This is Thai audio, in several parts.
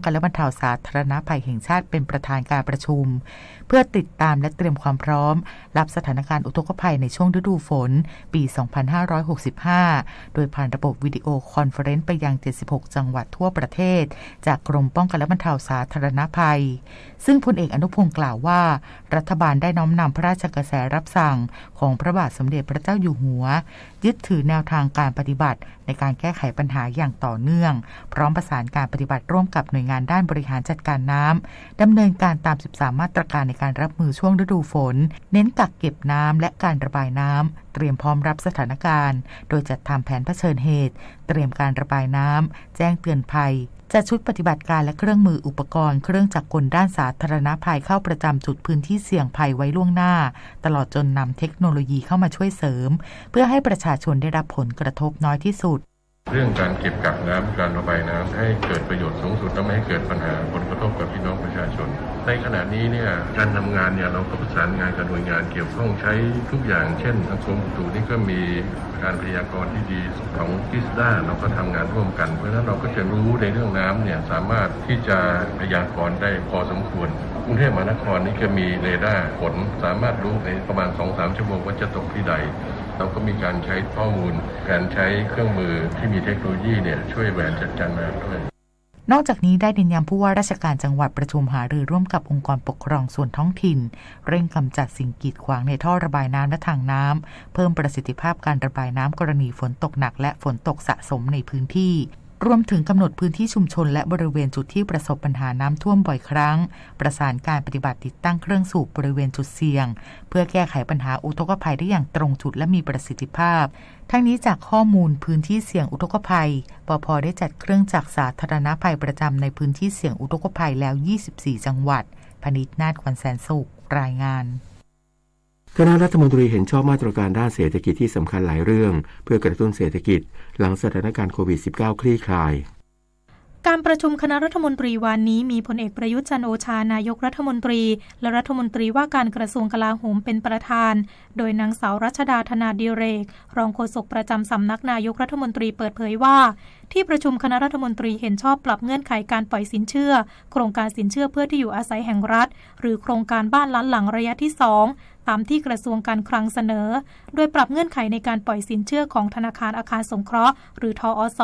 กันและบรรเทาสาธารณภัยแห่งชาติเป็นประธานการประชุมเพื่อติดตามและเตรียมความพร้อมรับสถานการณ์อุทกภัยในช่วงฤดูฝนปี 2565 โดยผ่านระบบวิดีโอคอนเฟอเรนซ์ไปยัง 76 จังหวัดทั่วประเทศจากกรมป้องกันและบรรเทาสาธารณภัยซึ่งพลเอกอนุพงศ์กล่าวว่ารัฐบาลได้น้อมนำพระราชกระแสรับสั่งของพระบาทสมเด็จพระเจ้าอยู่หัวยึดถือแนวทางการปฏิบัติในการแก้ไขปัญหาอย่างต่อเนื่องพร้อมประสานการปฏิบัติร่วมกับหน่วยงานด้านบริหารจัดการน้ำดำเนินการตาม 13 มาตรการในการรับมือช่วงฤดูฝนเน้นกักเก็บน้ำและการระบายน้ำเตรียมพร้อมรับสถานการณ์โดยจัดทำแผนเผชิญเหตุเตรียมการระบายน้ำแจ้งเตือนภัยจัดชุดปฏิบัติการและเครื่องมืออุปกรณ์เครื่องจักรกลด้านสาธารณภัยเข้าประจำจุดพื้นที่เสี่ยงภัยไว้ล่วงหน้าตลอดจนนำเทคโนโลยีเข้ามาช่วยเสริมเพื่อให้ประชาชนได้รับผลกระทบน้อยที่สุดเรื่องการเก็บกักน้ำการระบายน้ำให้เกิดประโยชน์สูงสุดและไม่ให้เกิดปัญหาผลกระทบกับพี่น้องประชาชนในขณะนี้เนี่ยการทำงานเนี่ยเราก็ประสานงานกับหน่วยงานเกี่ยวข้องใช้ทุกอย่างเช่นทางกรมอุตุนี่ก็มีการพยากรณ์ที่ดีของกิสดาเราก็ทำงานร่วมกันเพราะฉะนั้นเราก็จะรู้ในเรื่องน้ำเนี่ยสามารถที่จะพยากรณ์ได้พอสมควรกรุงเทพมหานครนี่ก็มีเรดาร์ฝนสามารถรู้ในประมาณ 2-3 ชั่วโมงว่าจะตกที่ใดเราก็มีการใช้ข้อมูลการใช้เครื่องมือที่มีเทคโนโลยีเนี่ยช่วยบริหารจัดการน้ำด้วยนอกจากนี้ได้เน้นย้ำผู้ว่าราชการจังหวัดประชุมหารือร่วมกับองค์กรปกครองส่วนท้องถิ่นเร่งกำจัดสิ่งกีดขวางในท่อระบายน้ำและทางน้ำเพิ่มประสิทธิภาพการระบายน้ำกรณีฝนตกหนักและฝนตกสะสมในพื้นที่รวมถึงกำหนดพื้นที่ชุมชนและบริเวณจุดที่ประสบปัญหาน้ำท่วมบ่อยครั้งประสานการปฏิบัติติดตั้งเครื่องสูบบริเวณจุดเสี่ยงเพื่อแก้ไขปัญหาอุทกภัยได้อย่างตรงจุดและมีประสิทธิภาพทั้งนี้จากข้อมูลพื้นที่เสี่ยงอุทกภัยปภ.ได้จัดเครื่องจักรสาธารณภัยประจำในพื้นที่เสี่ยงอุทกภัยแล้ว24จังหวัดพนิษฐ์ นาฏ ขวัญแสนสุขรายงานคณะรัฐมนตรีเห็นชอบมาตรการด้านเศรษฐกิจที่สำคัญหลายเรื่องเพื่อกระตุ้นเศรษฐกิจหลังสถานการณ์โควิด -19 คลี่คลายการประชุมคณะรัฐมนตรีวันนี้มีพลเอกประยุทธ์จันทร์โอชานายกรัฐมนตรีและรัฐมนตรีว่าการกระทรวงกลาโหมเป็นประธานโดยนางสาวรัชดาธนาดิเรกรองโฆษกประจำสำนักนายกรัฐมนตรีเปิดเผยว่าที่ประชุมคณะรัฐมนตรีเห็นชอบปรับเงื่อนไขการปล่อยสินเชื่อโครงการสินเชื่อเพื่อที่อยู่อาศัยแห่งรัฐหรือโครงการบ้านล้านหลังระยะที่2ตามที่กระทรวงการคลังเสนอโดยปรับเงื่อนไขในการปล่อยสินเชื่อของธนาคารอาคารสงเคราะห์หรือทอส.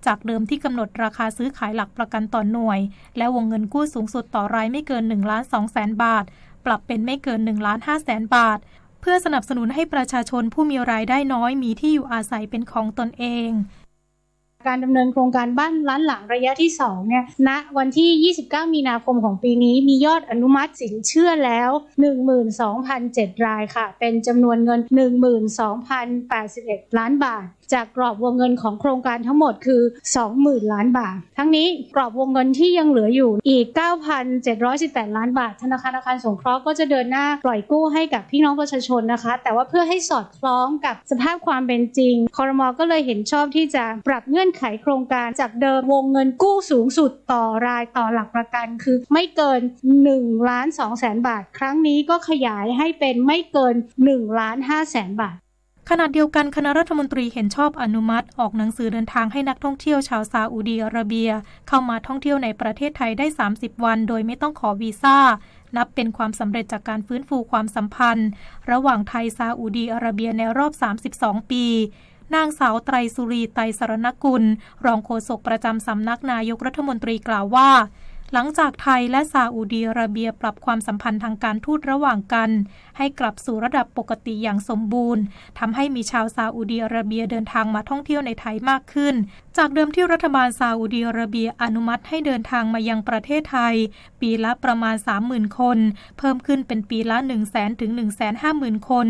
จากเดิมที่กำหนดราคาซื้อขายหลักประกันต่อหน่วยและวงเงินกู้สูงสุดต่อรายไม่เกิน 1,200,000 บาทปรับเป็นไม่เกิน 1,500,000 บาทเพื่อสนับสนุนให้ประชาชนผู้มีรายได้น้อยมีที่อยู่อาศัยเป็นของตนเองการดำเนินโครงการบ้านล้านหลังระยะที่2เนี่ยณวันที่29มีนาคมของปีนี้มียอดอนุมัติสินเชื่อแล้ว 12,007 รายค่ะเป็นจำนวนเงิน 12,081 ล้านบาทจากกรอบวงเงินของโครงการทั้งหมดคือ 20,000 ล้านบาททั้งนี้กรอบวงเงินที่ยังเหลืออยู่อีก 9,718 ล้านบาทธนาคารอาคารสงเคราะห์ก็จะเดินหน้าปล่อยกู้ให้กับพี่น้องประชาชนนะคะแต่ว่าเพื่อให้สอดคล้องกับสภาพความเป็นจริงครม.ก็เลยเห็นชอบที่จะปรับเงื่อนไขโครงการจากเดิมวงเงินกู้สูงสุดต่อรายต่อหลักประกันคือไม่เกิน 1,200,000 บาทครั้งนี้ก็ขยายให้เป็นไม่เกิน 1,500,000 บาทขณะเดียวกันคณะรัฐมนตรีเห็นชอบอนุมัติออกหนังสือเดินทางให้นักท่องเที่ยวชาวซาอุดีอาระเบียเข้ามาท่องเที่ยวในประเทศไทยได้30วันโดยไม่ต้องขอวีซ่านับเป็นความสำเร็จจากการฟื้นฟูความสัมพันธ์ระหว่างไทยซาอุดีอาระเบียในรอบ32ปีนางสาวไตรสุรีไตรสรณกุลรองโฆษกประจำสำนักนายกรัฐมนตรีกล่าวว่าหลังจากไทยและซาอุดีอาระเบียปรับความสัมพันธ์ทางการทูตระหว่างกันให้กลับสู่ระดับปกติอย่างสมบูรณ์ทำให้มีชาวซาอุดีอาระเบียเดินทางมาท่องเที่ยวในไทยมากขึ้นจากเดิมที่รัฐบาลซาอุดีอาระเบียอนุมัติให้เดินทางมายังประเทศไทยปีละประมาณ 30,000 คนเพิ่มขึ้นเป็นปีละ 100,000 ถึง 150,000 คน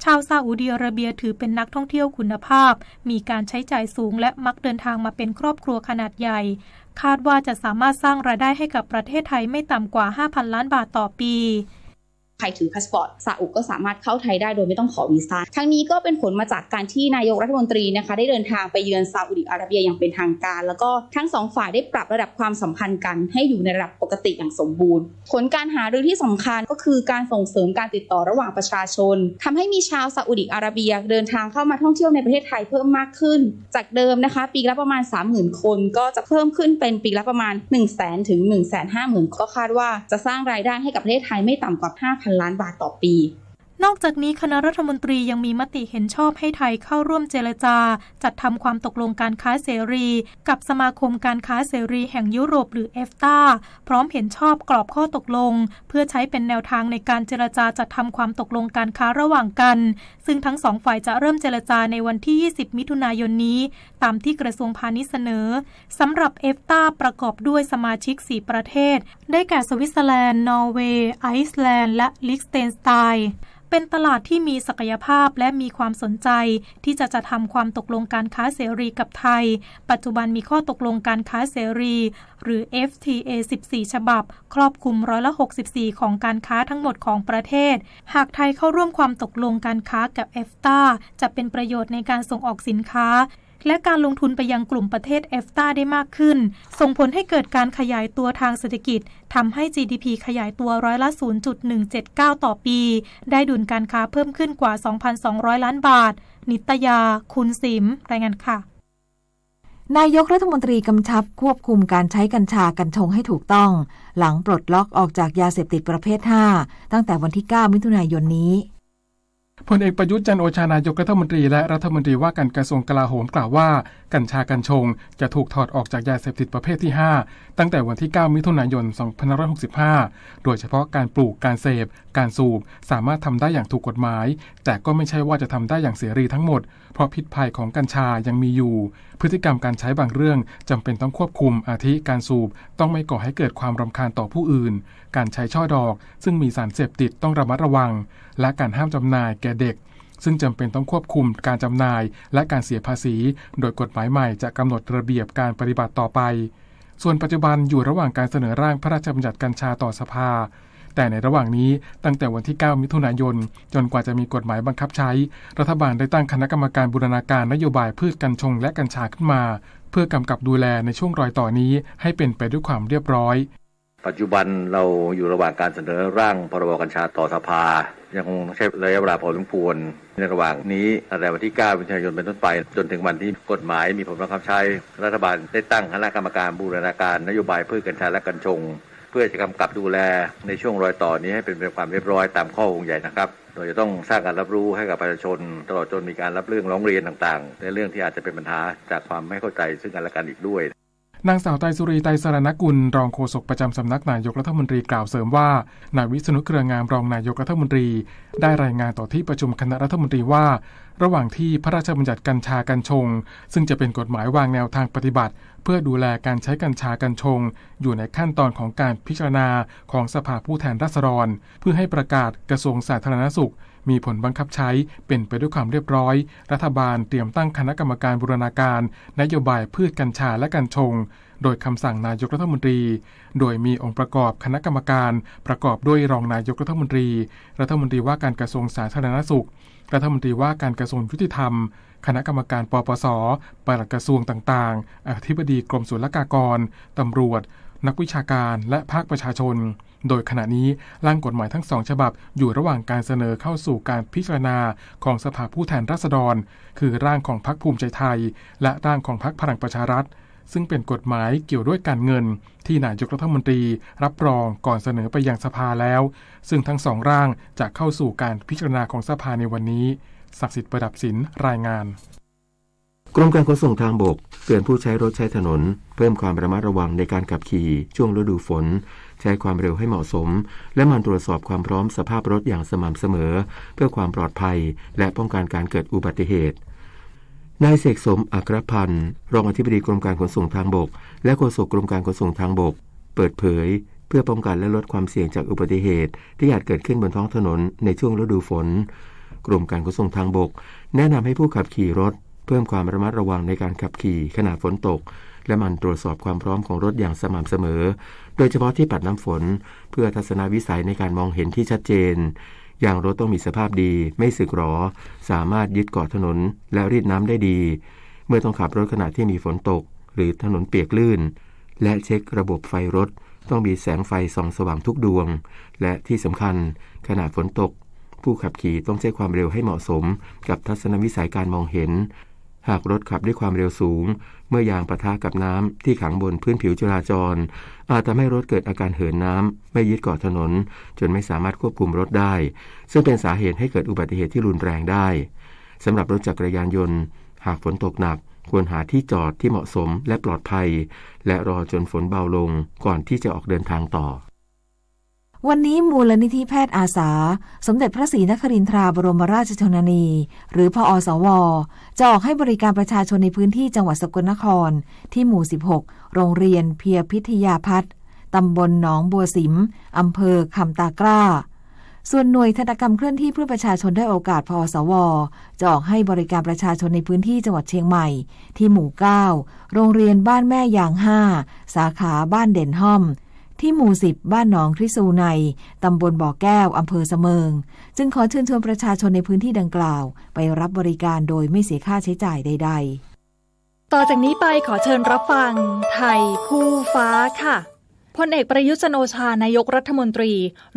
ชาวซาอุดีอาระเบียถือเป็นนักท่องเที่ยวคุณภาพมีการใช้จ่ายสูงและมักเดินทางมาเป็นครอบครัวขนาดใหญ่คาดว่าจะสามารถสร้างรายได้ให้กับประเทศไทยไม่ต่ำกว่า 5,000 ล้านบาทต่อปี ใครถือพาสปอร์ตซาอุก็สามารถเข้าไทยได้โดยไม่ต้องขอวีซ่าทั้งนี้ก็เป็นผลมาจากการที่นายกรัฐมนตรีนะคะได้เดินทางไปเยือนซาอุดิอาระเบียอย่างเป็นทางการแล้วก็ทั้งสองฝ่ายได้ปรับระดับความสัมพันธ์กันให้อยู่ในระดับปกติอย่างสมบูรณ์ผลการหารือที่สำคัญก็คือการส่งเสริมการติดต่อระหว่างประชาชนทำให้มีชาวซาอุดิอาระเบียเดินทางเข้ามาท่องเที่ยวในประเทศไทยเพิ่มมากขึ้นจากเดิมนะคะปีละประมาณ 30,000 คนก็จะเพิ่มขึ้นเป็นปีละประมาณ 100,000 ถึง 150,000 ก็คาดว่าจะสร้างรายได้ให้กับประเทศไทยไม่ต่ำกว่า 5,000 ล้านบาทต่อปีนอกจากนี้คณะรัฐมนตรียังมีมติเห็นชอบให้ไทยเข้าร่วมเจรจาจัดทำความตกลงการค้าเสรีกับสมาคมการค้าเสรีแห่งยุโรปหรือ EFTA พร้อมเห็นชอบกรอบข้อตกลงเพื่อใช้เป็นแนวทางในการเจรจาจัดทำความตกลงการค้าระหว่างกันซึ่งทั้งสองฝ่ายจะเริ่มเจรจาในวันที่ 20 มิถุนายนนี้ตามที่กระทรวงพาณิชย์เสนอสำหรับ EFTA ประกอบด้วยสมาชิก 4 ประเทศได้แก่สวิตเซอร์แลนด์นอร์เวย์ไอซ์แลนด์และลิกเทนสไตน์เป็นตลาดที่มีศักยภาพและมีความสนใจที่จะทำความตกลงการค้าเสรีกับไทยปัจจุบันมีข้อตกลงการค้าเสรีหรือ FTA 14 ฉบับครอบคลุม64%ของการค้าทั้งหมดของประเทศหากไทยเข้าร่วมความตกลงการค้ากับ EFTA จะเป็นประโยชน์ในการส่งออกสินค้าและการลงทุนไปยังกลุ่มประเทศ EFTA ได้มากขึ้นส่งผลให้เกิดการขยายตัวทางเศรษฐกิจทำให้ GDP ขยายตัว0.179 ต่อปีได้ดุลการค้าเพิ่มขึ้นกว่า 2,200 ล้านบาทนิตยาคุณสิมรายงานค่ะนายกรัฐมนตรีกำชับควบคุมการใช้กัญชากัญชงให้ถูกต้องหลังปลดล็อกออกจากยาเสพติดประเภท 5 ตั้งแต่วันที่ 9 มิถุนายนนี้พลเอกประยุทธ์จันทร์โอชานายกรัฐมนตรีและรัฐมนตรีว่าการกระทรวงกลาโหมกล่าวว่ากัญชากัญชงจะถูกถอดออกจากยาเสพติดประเภทที่ 5 ตั้งแต่วันที่ 9 มิถุนายน 2565 โดยเฉพาะการปลูกการเสพการสูบสามารถทำได้อย่างถูกกฎหมายแต่ก็ไม่ใช่ว่าจะทำได้อย่างเสรีทั้งหมดเพราะพิษภัยของกัญชายังมีอยู่พฤติกรรมการใช้บางเรื่องจำเป็นต้องควบคุมอาทิการสูบต้องไม่ก่อให้เกิดความรำคาญต่อผู้อื่นการใช้ช่อดอกซึ่งมีสารเสพติดต้องระมัดระวังและการห้ามจำหน่ายแก่เด็กซึ่งจำเป็นต้องควบคุมการจำหน่ายและการเสียภาษีโดยกฎหมายใหม่จะกำหนดระเบียบการปฏิบัติต่อไปส่วนปัจจุบันอยู่ระหว่างการเสนอร่างพระราชบัญญัติกัญชาต่อสภาแต่ในระหว่างนี้ตั้งแต่วันที่ 9 มิถุนายนจนกว่าจะมีกฎหมายบังคับใช้รัฐบาลได้ตั้งคณะกรรมการบูรณาการนโยบายพืชกัญชงและกัญชาขึ้นมาเพื่อกำกับดูแลในช่วงรอยต่อนี้ให้เป็นไปด้วยความเรียบร้อยปัจจุบันเราอยู่ระหว่างการเสนอร่างพรบกัญชาต่อสภายังใช้ระยะเวลาพอสมควรในระหว่างนี้ตั้งแต่วันที่ 9 มิถุนายนเป็นต้นไปจนถึงวันที่กฎหมายมีผลบังคับใช้รัฐบาลได้ตั้งคณะกรรมการบูรณาการนโยบายพืชกัญชาและกัญชงเพื่อจะกำกับดูแลในช่วงรอยต่อนี้ให้เป็นไปความเรียบร้อยตามข้อห่วงใยนะครับโดยจะต้องสร้างการรับรู้ให้กับประชาชนตลอดจนมีการรับเรื่องร้องเรียนต่างๆในเรื่องที่อาจจะเป็นปัญหาจากความไม่เข้าใจซึ่งกันและกันอีกด้วยนางสาวไตรสุรีไตรสรณกุลรองโฆษกประจำสำนักนายกรัฐมนตรีกล่าวเสริมว่านายวิษณุเครืองามรองนายกรัฐมนตรีได้รายงานต่อที่ประชุมคณะรัฐมนตรีว่าระหว่างที่พระราชบัญญัติกัญชากัญชงซึ่งจะเป็นกฎหมายวางแนวทางปฏิบัติเพื่อดูแลการใช้กัญชากัญชงอยู่ในขั้นตอนของการพิจารณาของสภาผู้แทนราษฎรเพื่อให้ประกาศกระทรวงสาธารณสุขมีผลบังคับใช้เป็นไปด้วยความเรียบร้อยรัฐบาลเตรียมตั้งคณะกรรมการบูรณาการนโยบายพืชกัญชาและกัญชงโดยคำสั่งนายกรัฐมนตรีโดยมีองค์ประกอบคณะกรรมการประกอบด้วยรองนายกรัฐมนตรีรัฐมนตรีว่าการกระทรวงสาธารณสุขรัฐมนตรีว่าการกระทรวงยุติธรรมคณะกรรมการปปส.ปลัดกระทรวงต่างๆอธิบดีกรมศุลกากรตำรวจนักวิชาการและภาคประชาชนโดยขณะนี้ร่างกฎหมายทั้ง2ฉบับอยู่ระหว่างการเสนอเข้าสู่การพิจารณาของสภาผู้แทนราษฎรคือร่างของพรรคภูมิใจไทยและร่างของพรรคพลังประชารัฐซึ่งเป็นกฎหมายเกี่ยวด้วยการเงินที่นายกรัฐมนตรีรับรองก่อนเสนอไปยังสภาแล้วซึ่งทั้ง2ร่างจะเข้าสู่การพิจารณาของสภาในวันนี้ศักดิ์สิทธิ์ประดับศิลป์รายงานกรมการขนส่งทางบกเตือนผู้ใช้รถใช้ถนนเพิ่มความระมัดระวังในการขับขี่ช่วงฤดูฝนใช้ความเร็วให้เหมาะสมและหมั่นตรวจสอบความพร้อมสภาพรถอย่างสม่ำเสมอเพื่อความปลอดภัยและป้องกันการเกิดอุบัติเหตุนายเสกสมอัครพันธ์รองอธิบดีกรมการขนส่งทางบกและโฆษกกรมการขนส่งทางบกเปิดเผยเพื่อป้องกันและลดความเสี่ยงจากอุบัติเหตุที่อาจเกิดขึ้นบนท้องถนนในช่วงฤดูฝนกรมการขนส่งทางบกแนะนำให้ผู้ขับขี่รถเพิ่มความระมัดระวังในการขับขี่ขณะฝนตก และมันตรวจสอบความพร้อมของรถอย่างสม่ำเสมอโดยเฉพาะที่ปัดน้ำฝนเพื่อทัศนวิสัยในการมองเห็นที่ชัดเจนยางรถต้องมีสภาพดีไม่สึกหรอสามารถยึดเกาะถนนและรีดน้ำได้ดีเมื่อต้องขับรถขณะที่มีฝนตกหรือถนนเปียกลื่นและเช็คระบบไฟรถต้องมีแสงไฟส่องสว่างทุกดวงและที่สำคัญขณะฝนตกผู้ขับขี่ต้องใช้ความเร็วให้เหมาะสมกับทัศนวิสัยการมองเห็นหากรถขับด้วยความเร็วสูงเมื่อยางปะทะกับน้ำที่ขังบนพื้นผิวจราจรอาจทำให้รถเกิดอาการเหินน้ำไม่ยึดเกาะถนนจนไม่สามารถควบคุมรถได้ซึ่งเป็นสาเหตุให้เกิดอุบัติเหตุที่รุนแรงได้สำหรับรถจักรยานยนต์หากฝนตกหนักควรหาที่จอดที่เหมาะสมและปลอดภัยและรอจนฝนเบาลงก่อนที่จะออกเดินทางต่อวันนี้มูลนิธิแพทย์อาสาสมเด็จพระศรีนครินทราบรมราชชนนีหรือพอสวจะออกให้บริการประชาชนในพื้นที่จังหวัดสกลนครที่หมู่16โรงเรียนเพียพิทยาพัฒน์ตำบลหนองบัวสิมอำเภอคำตากล้าส่วนหน่วยธนกรรมเคลื่อนที่เพื่อประชาชนได้โอกาสพอสวจะออกให้บริการประชาชนในพื้นที่จังหวัดเชียงใหม่ที่หมู่9โรงเรียนบ้านแม่ยาง5สาขาบ้านเด่นห้อมที่หมู่10บ้านหนองทริสูในตำบลบ่อแก้วอำเภอเสมิงจึงขอเชิญชวนประชาชนในพื้นที่ดังกล่าวไปรับบริการโดยไม่เสียค่าใช้จ่ายใดๆต่อจากนี้ไปขอเชิญรับฟังไทยคู่ฟ้าค่ะพลเอกประยุทธ์จันทร์โอชานายกรัฐมนตรี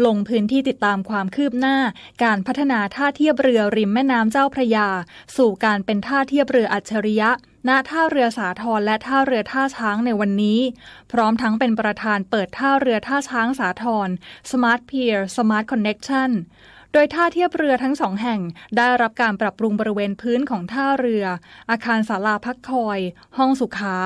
ลงพื้นที่ติดตามความคืบหน้าการพัฒนาท่าเทียบเรือริมแม่น้ำเจ้าพระยาสู่การเป็นท่าเทียบเรืออัจฉริยะณท่าเรือสาทรและท่าเรือท่าช้างในวันนี้พร้อมทั้งเป็นประธานเปิดท่าเรือท่าช้างสาทร Smart Pier Smart Connection โดยท่าเทียบเรือทั้ง2แห่งได้รับการปรับปรุงบริเวณพื้นของท่าเรืออาคารศาลาพักคอยห้องสุขา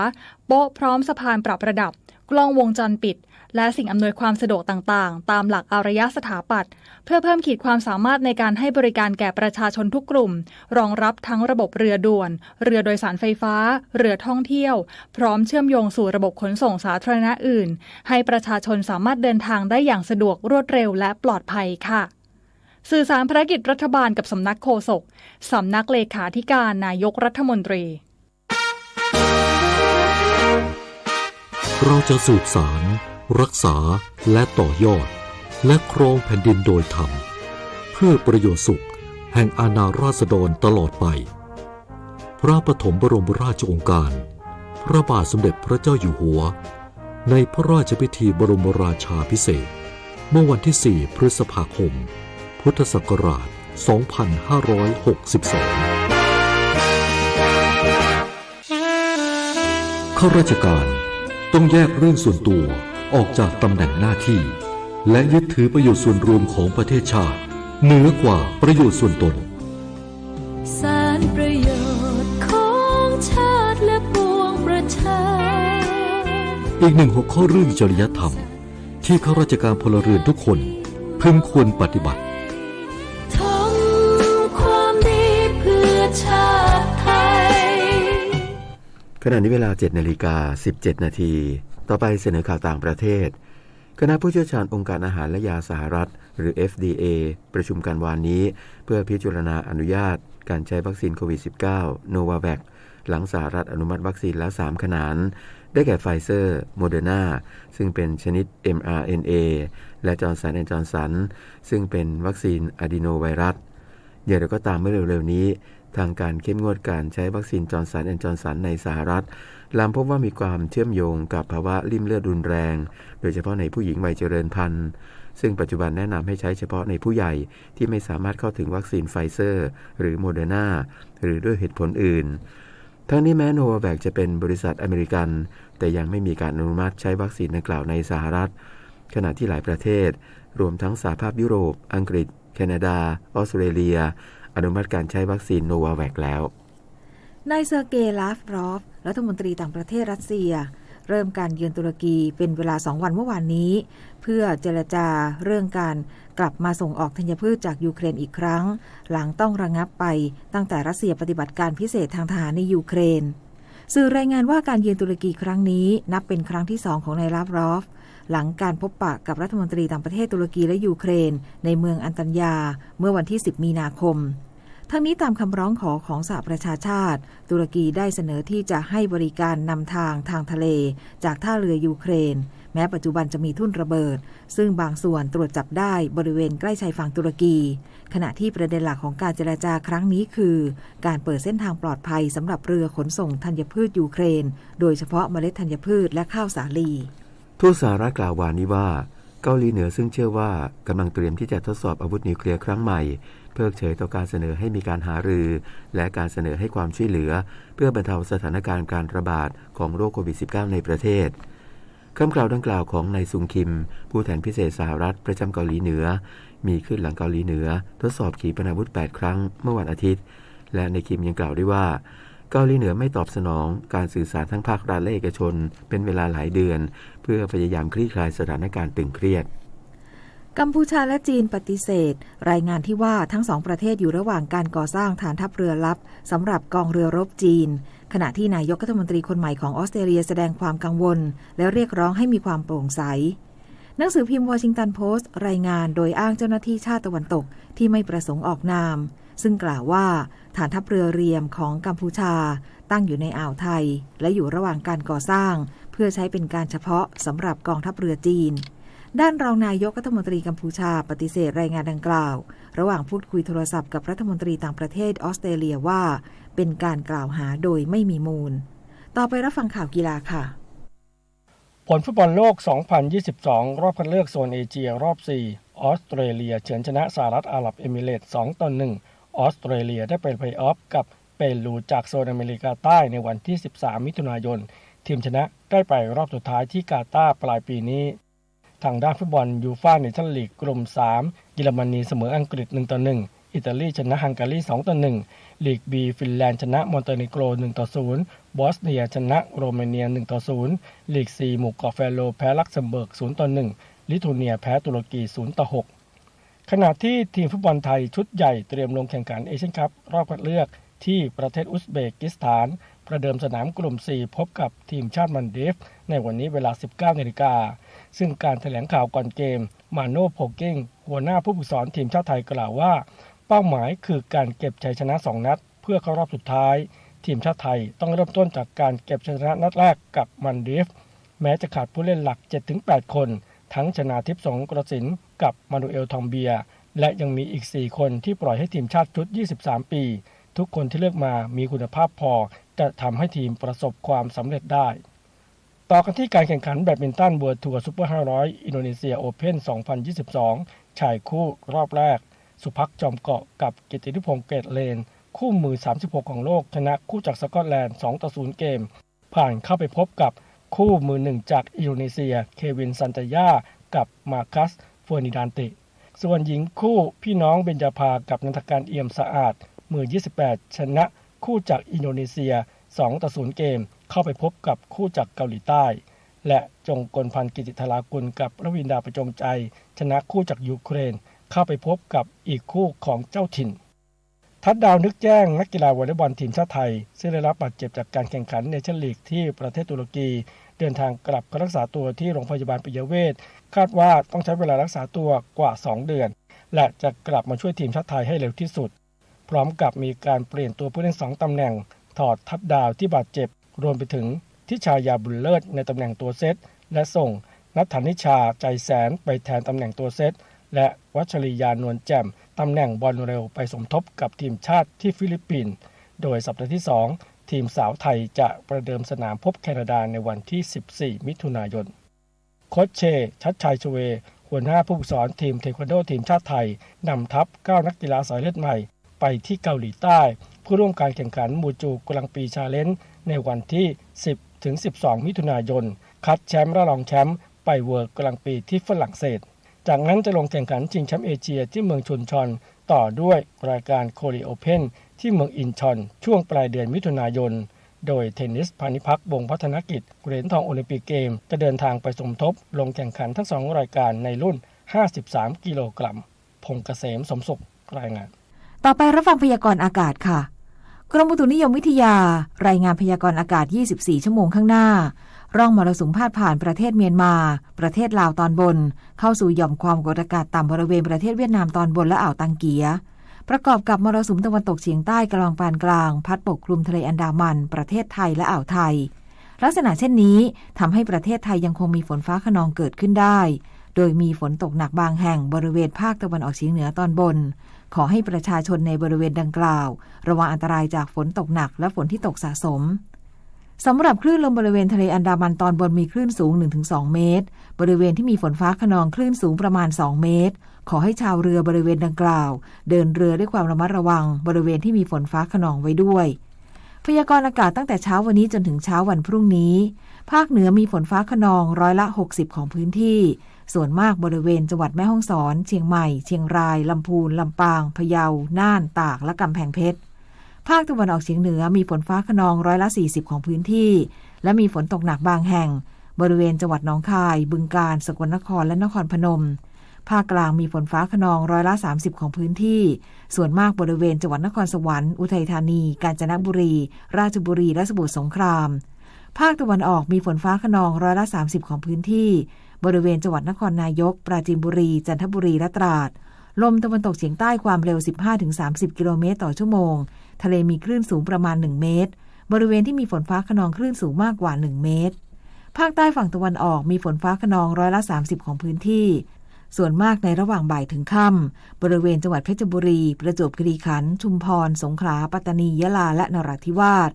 โป๊ะพร้อมสะพานปรับระดับกล้องวงจรปิดและสิ่งอำนวยความสะดวกต่างๆตามหลักอารยสถาปัตย์เพื่อเพิ่มขีดความสามารถในการให้บริการแก่ประชาชนทุกกลุ่มรองรับทั้งระบบเรือด่วนเรือโดยสารไฟฟ้าเรือท่องเที่ยวพร้อมเชื่อมโยงสู่ระบบขนส่งสาธารณะอื่นให้ประชาชนสามารถเดินทางได้อย่างสะดวกรวดเร็วและปลอดภัยค่ะสื่อสารภารกิจรัฐบาลกับสำนักโฆษกสำนักเลขาธิการนายกรัฐมนตรีเราจะสืบสารรักษาและต่อยอดและครองแผ่นดินโดยธรรมเพื่อประโยชน์สุขแห่งอาณาราษฎรตลอดไปพระปฐมบรมราชโองการพระบาทสมเด็จพระเจ้าอยู่หัวในพระราชพิธีบรมราชาภิเษกเมื่อวันที่4พฤษภาคมพุทธศักราช 2562 ข้าราชการต้องแยกเรื่องส่วนตัวออกจากตำแหน่งหน้าที่และยึดถือประโยชน์ส่วนรวมของประเทศชาติเหนือกว่าประโยชน์ส่วนตนสารประโยชน์ของชาติและปวงประชาอีกหนึ่งหัวข้อเรื่องจริยธรรมที่ข้าราชการพลเรือนทุกคนพึงควรปฏิบัติทำความดีเพื่อชาติไทยขณะนี้เวลา 7:17 นาทีต่อไปเสนอข่าวต่างประเทศคณะผู้เชี่ยวชาญองค์การอาหารและยาสหรัฐหรือ FDA ประชุมกันวานนี้เพื่อพิจารณาอนุญาตการใช้วัคซีนโควิด -19 โนวาแวคหลังสหรัฐอนุมัติวัคซีนแล้ว3ขนานได้แก่ไฟเซอร์โมเดอร์นาซึ่งเป็นชนิด mRNA และจอห์นสันแอนด์จอห์นสันซึ่งเป็นวัคซีนอะดีโนไวรัสอย่างไรก็ตามเมื่อเร็วๆนี้ทางการเข้มงวดการใช้วัคซีนจอห์นสันแอนด์จอห์นสันในสหรัฐหลังพบว่ามีความเชื่อมโยงกับภาวะริ่มเลือดรุนแรงโดยเฉพาะในผู้หญิงวัยเจริญพันธุ์ซึ่งปัจจุบันแนะนำให้ใช้เฉพาะในผู้ใหญ่ที่ไม่สามารถเข้าถึงวัคซีนไฟเซอร์หรือโมเดอร์นาหรือด้วยเหตุผลอื่นทั้งนี้แม้โนวาแวคจะเป็นบริษัทอเมริกันแต่ยังไม่มีการอนุมัติใช้วัคซีนดังกล่าวในสหรัฐขณะที่หลายประเทศรวมทั้งสหภาพยุโรปอังกฤษแคนาดาออสเตรเลียอนุมัติการใช้วัคซีนโนวาแวคแล้วนายเซอร์เกย์ ลาฟรอฟรัฐมนตรีต่างประเทศรัสเซียเริ่มการเยือนตุรกีเป็นเวลา2 วันเมื่อวานนี้เพื่อเจรจาเรื่องการกลับมาส่งออกธัญพืชจากยูเครนอีกครั้งหลังต้องระงับไปตั้งแต่รัสเซียปฏิบัติการพิเศษทางทหารในยูเครนสื่อรายงานว่าการเยือนตุรกีครั้งนี้นับเป็นครั้งที่2ของนายลาฟรอฟหลังการพบปะกับรัฐมนตรีต่างประเทศตุรกีและยูเครนในเมืองอันตัญญาเมื่อวันที่10 มีนาคม ทั้งนี้ตามคำร้องขอของสหประชาชาติตุรกีได้เสนอที่จะให้บริการนำทางทะเลจากท่าเรือยูเครนแม้ปัจจุบันจะมีทุ่นระเบิดซึ่งบางส่วนตรวจจับได้บริเวณใกล้ชายฝั่งตุรกีขณะที่ประเด็นหลักของการเจรจาครั้งนี้คือการเปิดเส้นทางปลอดภัยสำหรับเรือขนส่งธัญพืชยูเครนโดยเฉพาะเมล็ดธัญพืชและข้าวสาลีทูตสหรัฐกล่าววานนี้ว่าเกาหลีเหนือซึ่งเชื่อว่ากำลังเตรียมที่จะทดสอบอาวุธนิวเคลียร์ครั้งใหม่เพิกเฉยต่อการเสนอให้มีการหารือและการเสนอให้ความช่วยเหลือเพื่อบรรเทาสถานการณ์การระบาดของโรคโควิด -19 ในประเทศคำกล่าวดังกล่าวของนายซุงคิมผู้แทนพิเศษสหรัฐประจำเกาหลีเหนือมีขึ้นหลังเกาหลีเหนือทดสอบขีปนาวุธ8ครั้งเมื่อวันอาทิตย์และนายคิมยังกล่าวด้วยว่าเกาหลีเหนือไม่ตอบสนองการสื่อสารทั้งภาครัฐและเอกชนเป็นเวลาหลายเดือนเพื่อพยายามคลี่คลายสถานการณ์ตึงเครียดกัมพูชาและจีนปฏิเสธรายงานที่ว่าทั้งสองประเทศอยู่ระหว่างการก่อสร้างฐานทัพเรือลับสำหรับกองเรือรบจีนขณะที่นายกรัฐมนตรีคนใหม่ของออสเตรเลียแสดงความกังวลและเรียกร้องให้มีความโปร่งใสหนังสือพิมพ์วอชิงตันโพสต์รายงานโดยอ้างเจ้าหน้าที่ชาติตะวันตกที่ไม่ประสงค์ออกนามซึ่งกล่าวว่าฐานทัพเรือเรียมของกัมพูชาตั้งอยู่ในอ่าวไทยและอยู่ระหว่างการก่อสร้างเพื่อใช้เป็นการเฉพาะสำหรับกองทัพเรือจีนด้านรองนายกรัฐมนตรีกัมพูชาปฏิเสธรายงานดังกล่าวระหว่างพูดคุยโทรศัพท์กับรัฐมนตรีต่างประเทศออสเตรเลียว่าเป็นการกล่าวหาโดยไม่มีมูลต่อไปรับฟังข่าวกีฬาค่ะผลฟุตบอลโลก 2022 รอบคัดเลือกโซนเอเชียรอบ 4 ออสเตรเลียเฉือนชนะสหรัฐอาหรับเอมิเรตส์ 2-1 ออสเตรเลียได้ไปเพลย์ออฟกับเปรูจากโซนอเมริกาใต้ในวันที่ 13 มิถุนายนทีมชนะได้ไปรอบสุดท้ายที่กาตาร์ปลายปีนี้ทางด้านฟุตบอลยูฟ่าเนชั่นลีกกลุ่ม 3 เยอรมนีเสมออังกฤษ 1-1 อิตาลีชนะฮังการี 2-1 ลีก B ฟินแลนด์ชนะมอนเตเนโกร 1-0 บอสเนียชนะโรมาเนีย 1-0 ลีก C หมู่เกาะแฟโรแพ้ลักเซมเบิร์ก 0-1 ลิทัวเนียแพ้ตุรกี 0-6 ขณะที่ทีมฟุตบอลไทยชุดใหญ่เตรียมลงแข่งขันเอเชียนคัพรอบคัดเลือกที่ประเทศอุซเบกิสถานประเดิมสนามกลุ่ม 4 พบกับทีมชาติมัลดีฟในวันนี้เวลา 19 นาฬิกาซึ่งการแถลงข่าวก่อนเกมมาโน่โพกิ้งหัวหน้าผู้ฝึกสอนทีมชาติไทยกล่าวว่าเป้าหมายคือการเก็บชัยชนะ2นัดเพื่อเข้ารอบสุดท้ายทีมชาติไทยต้องเริ่มต้นจากการเก็บชัยชนะนัดแรกกับมัลดีฟแม้จะขาดผู้เล่นหลัก 7-8 คนทั้งชนาทิพย์สงกระสินกับมานูเอลทอมเบียและยังมีอีก4คนที่ปล่อยให้ทีมชาติชุด23 ปีทุกคนที่เลือกมามีคุณภาพพอจะทำให้ทีมประสบความสำเร็จได้ต่อกันที่การแข่งขันแบดมินตันเวิลด์ทัวร์ซุปเปอร์500อินโดนีเซียโอเพ่น 2022 ชายคู่รอบแรกสุภักจอมเกาะกับกิตตินุพงษ์เกตเลนคู่มือ36ของโลกชนะคู่จากสกอตแลนด์ 2-0 เกมผ่านเข้าไปพบกับคู่มือ1จากอินโดนีเซียเควินซันตายากับมาคัสเฟอร์นิดานเตส่วนหญิงคู่พี่น้องเบญจภากับนันทการเอี่ยมสะอาดมือ28ชนะคู่จากอินโดนีเซีย 2-0 เกมเข้าไปพบกับคู่จากเกาหลีใต้และจงกลพันธ์กิติธารากุลกับรวินดาประจงใจชนะคู่จากยูเครนเข้าไปพบกับอีกคู่ของเจ้าถิ่นทัดดาวนึกแจ้งนักกีฬาวอลเลย์บอลทีมชาติไทยซึ่งได้รับบาดเจ็บจากการแข่งขันเนชั่นลีกที่ประเทศตุรกีเดินทางกลับรักษาตัวที่โรงพยาบาลปิยเวชคาดว่าต้องใช้เวลารักษาตัวกว่า2เดือนและจะกลับมาช่วยทีมชาติไทยให้เร็วที่สุดพร้อมกับมีการเปลี่ยนตัวผู้เล่น2ตำแหน่งถอดทัดดาวที่บาดเจ็บรวมไปถึงทิชายาบุญเลิศในตำแหน่งตัวเซตและส่งณัฐนิชาใจแสนไปแทนตำแหน่งตัวเซตและวัชริยานวลแจ่มตำแหน่งบอลเร็วไปสมทบกับทีมชาติที่ฟิลิปปินส์โดยสัปดาห์ที่2ทีมสาวไทยจะประเดิมสนามพบแคนาดาในวันที่14มิถุนายนโค้ชเชชัดชัยชเวหัวหน้าผู้ฝึกสอนทีมเทควันโดทีมชาติไทยนำทัพ9นักกีฬาสายเลือดใหม่ไปที่เกาหลีใต้เพื่อร่วมการแข่งขันมูจูกลางปีชาเลนจ์ในวันที่ 10-12 มิถุนายนคัดแชมป์และรองแชมป์ไปเวิลด์กลางปีที่ฝรั่งเศสจากนั้นจะลงแข่งขันชิงแชมป์เอเชียที่เมืองชุนชอนต่อด้วยรายการโคเรียโอเพ่นที่เมืองอินชอนช่วงปลายเดือนมิถุนายนโดยเทนนิสพานิพักษ์วงศ์พัฒนกิจเหรียญทองโอลิมปิกเกมจะเดินทางไปสมทบลงแข่งขันทั้ง2รายการในรุ่น53กิโลกรัมพงษ์เกษมสมศุขรายงานต่อไปรับฟังพยากรณ์อากาศค่ะกรมอุตุนิยมวิทยารายงานพยากรณ์อากาศ24ชั่วโมงข้างหน้าร่องมรสุมพาดผ่านประเทศเมียนมาประเทศลาวตอนบนเข้าสู่หย่อมความกดอากาศต่ำบริเวณประเทศเวียดนามตอนบนและอ่าวตังเกีย ประกอบกับมรสุมตะวันตกเฉียงใต้กำลังปานกลางพัดปกคลุมทะเลอันดามันประเทศไทยและอ่าวไทยลักษณะเช่นนี้ทำให้ประเทศไทยยังคงมีฝนฟ้าคะนองเกิดขึ้นได้โดยมีฝนตกหนักบางแห่งบริเวณภาคตะวันออกเฉียงเหนือตอนบนขอให้ประชาชนในบริเวณดังกล่าวระวังอันตรายจากฝนตกหนักและฝนที่ตกสะสมสำหรับคลื่นลมบริเวณทะเลอันดามันตอนบนมีคลื่นสูง 1-2 เมตรบริเวณที่มีฝนฟ้าคะนองคลื่นสูงประมาณ2เมตรขอให้ชาวเรือบริเวณดังกล่าวเดินเรือด้วยความระมัดระวังบริเวณที่มีฝนฟ้าคะนองไว้ด้วยพยากรณ์อากาศตั้งแต่เช้าวันนี้จนถึงเช้าวันพรุ่งนี้ภาคเหนือมีฝนฟ้าคะนอง60%ของพื้นที่ส่วนมากบริเวณจังหวัดแม่ฮ่องสอนเชียงใหม่เชียงรายลำพูนลำปางพะเยาน่านตากและกำแพงเพชรภาคตะวันออกเฉียงเหนือมีฝนฟ้าคะนอง40%ของพื้นที่และมีฝนตกหนักบางแห่งบริเวณจังหวัดหนองคายบึงกาฬสกลนครและนครพนมภาคกลางมีฝนฟ้าคะนอง30%ของพื้นที่ส่วนมากบริเวณจังหวัดนครสวรรค์อุทัยธานีกาญจนบุรีราชบุรีและสมุทรสงครามภาคตะวันออกมีฝนฟ้าคะนอง30%ของพื้นที่บริเวณจังหวัดนครนายกปราจีนบุรีจันทบุรีและตราดลมตะวันตกเฉียงใต้ความเร็ว 15-30 กิโลเมตรต่อชั่วโมงทะเลมีคลื่นสูงประมาณ1เมตรบริเวณที่มีฝนฟ้าคะนองคลื่นสูงมากกว่า1เมตรภาคใต้ฝั่งตะวันออกมีฝนฟ้าคะนอง30%ของพื้นที่ส่วนมากในระหว่างบ่ายถึงค่ำบริเวณจังหวัดเพชรบุรีประจวบคีรีขันธ์ชุมพรสงขลาปัตตานียะลาและนราธิวาส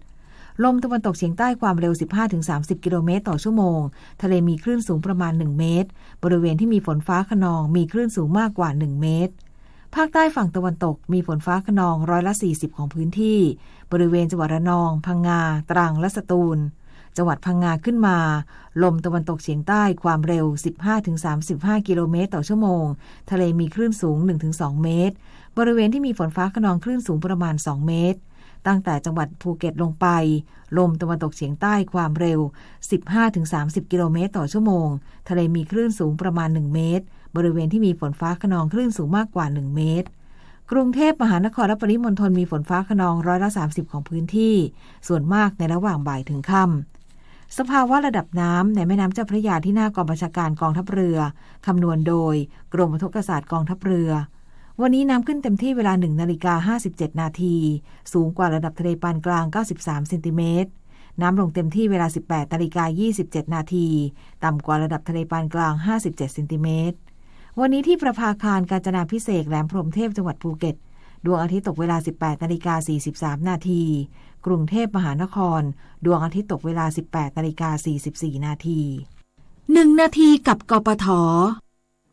ลมตะวันตกเฉียงใต้ความเร็ว 15-30 กิโลเมตรต่อชั่วโมงทะเลมีคลื่นสูงประมาณ1เมตรบริเวณที่มีฝนฟ้าคะนองมีคลื่นสูงมากกว่า1เมตรภาคใต้ฝั่งตะวันตกมีฝนฟ้าคะนอง40%ของพื้นที่บริเวณจังหวัดระนองพังงาตรังและสตูลจังหวัดพังงาขึ้นมาลมตะวันตกเฉียงใต้ความเร็ว 15-35 กิโลเมตรต่อชั่วโมงทะเลมีคลื่นสูง 1-2 เมตรบริเวณที่มีฝนฟ้าคะนองคลื่นสูงประมาณ2เมตรตั้งแต่จังหวัดภูเก็ตลงไปลมตะวันตกเฉียงใต้ความเร็ว 15-30 กิโลเมตรต่อชั่วโมงทะเลมีคลื่นสูงประมาณ1เมตรบริเวณที่มีฝนฟ้าคะนองคลื่นสูงมากกว่า1เมตรกรุงเทพมหานครและปริมณฑลมีฝนฟ้าคะนอง30%ของพื้นที่ส่วนมากในระหว่างบ่ายถึงค่ำสภาวะระดับน้ำในแม่น้ำเจ้าพระยาที่หน้ากองบัญชาการกองทัพเรือคำนวณโดยกรมอุทกศาสตร์กองทัพเรือวันนี้น้ำขึ้นเต็มที่เวลา 1:57 นาทีสูงกว่าระดับทะเลปานกลาง93เซนติเมตรน้ำลงเต็มที่เวลา 18:27 นาทีต่ำกว่าระดับทะเลปานกลาง57เซนติเมตรวันนี้ที่ประภาคารกาญจนาภิเษกแหลมพรหมเทพจังหวัดภูเก็ตดวงอาทิตย์ตกเวลา 18:43 นาทีกรุงเทพมหานครดวงอาทิตย์ตกเวลา 18:44 นาที1นาทีกับกปท.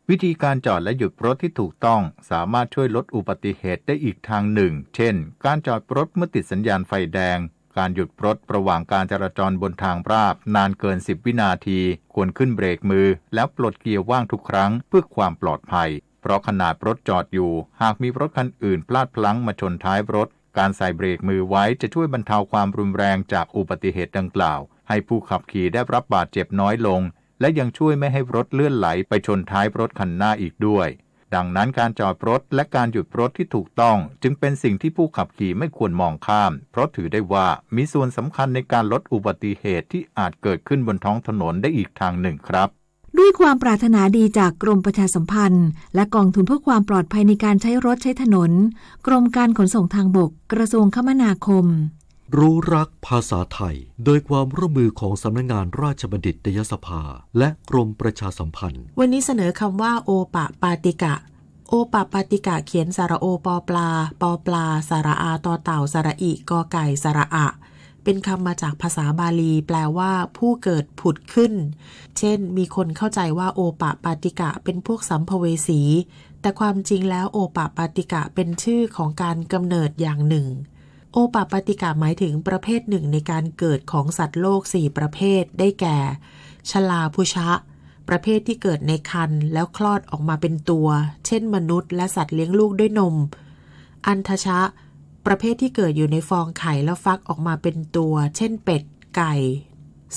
วิธีการจอดและหยุดรถที่ถูกต้องสามารถช่วยลดอุบัติเหตุได้อีกทางหนึ่งเช่นการจอดรถเมื่อติดสัญญาณไฟแดงการหยุดรถระหว่างการจราจรบนทางราบนานเกิน10วินาทีควรขึ้นเบรกมือแล้วปลดเกียร์ว่างทุกครั้งเพื่อความปลอดภัยเพราะขณะรถจอดอยู่หากมีรถคันอื่นพลาดพลั้งมาชนท้ายรถการใส่เบรกมือไว้จะช่วยบรรเทาความรุนแรงจากอุบัติเหตุดังกล่าวให้ผู้ขับขี่ได้รับบาดเจ็บน้อยลงและยังช่วยไม่ให้รถเลื่อนไหลไปชนท้ายรถคันหน้าอีกด้วยดังนั้นการจอดรถและการหยุดรถที่ถูกต้องจึงเป็นสิ่งที่ผู้ขับขี่ไม่ควรมองข้ามเพราะถือได้ว่ามีส่วนสำคัญในการลดอุบัติเหตุที่อาจเกิดขึ้นบนท้องถนนได้อีกทางหนึ่งครับด้วยความปรารถนาดีจากกรมประชาสัมพันธ์และกองทุนเพื่อความปลอดภัยในการใช้รถใช้ถนนกรมการขนส่งทางบกกระทรวงคมนาคมรู้รักภาษาไทยโดยความร่วมมือของสำนักงานราชบัณฑิตยสภาและกรมประชาสัมพันธ์วันนี้เสนอคำว่าโอปะปาติกะโอปะปาติกะเขียนสระโอปอปลาปอปลาสระอาตอเต่าสระอิกอไก่สระอะเป็นคำมาจากภาษาบาลีแปลว่าผู้เกิดผุดขึ้นเช่นมีคนเข้าใจว่าโอปะปาติกะเป็นพวกสัมภเวสีแต่ความจริงแล้วโอปะปาติกะเป็นชื่อของการกำเนิดอย่างหนึ่งโอปะปาติกะหมายถึงประเภทหนึ่งในการเกิดของสัตว์โลก4ประเภทได้แก่ชลาพุชะประเภทที่เกิดในครรภ์แล้วคลอดออกมาเป็นตัวเช่นมนุษย์และสัตว์เลี้ยงลูกด้วยนมอันทชะประเภทที่เกิดอยู่ในฟองไข่แล้วฟักออกมาเป็นตัวเช่นเป็ดไก่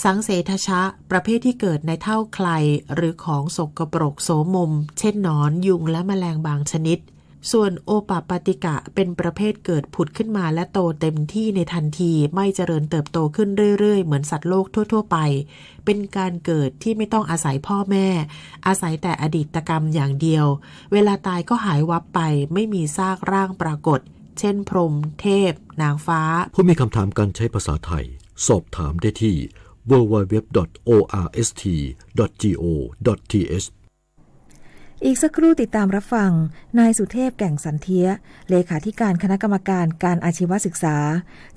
สังเสทชะประเภทที่เกิดในเท่าไคลหรือของสกปรกโสมมเช่นหนอนยุงและแมลงบางชนิด ส่วนโอปปาติกะเป็นประเภทเกิดผุดขึ้นมาและโตเต็มที่ในทันทีไม่เจริญเติบโตขึ้นเรื่อยๆเหมือนสัตว์โลกทั่วๆไปเป็นการเกิดที่ไม่ต้องอาศัยพ่อแม่อาศัยแต่อดีตกรรมอย่างเดียวเวลาตายก็หายวับไปไม่มีซากร่างปรากฏเช่นพรหมเทพนางฟ้าผู้มีคำถามการใช้ภาษาไทยสอบถามได้ที่ www.orst.go.thอีกสักครู่ติดตามรับฟังนายสุเทพแก่งสันเทียเลขาธิการคณะกรรมการการอาชีวศึกษา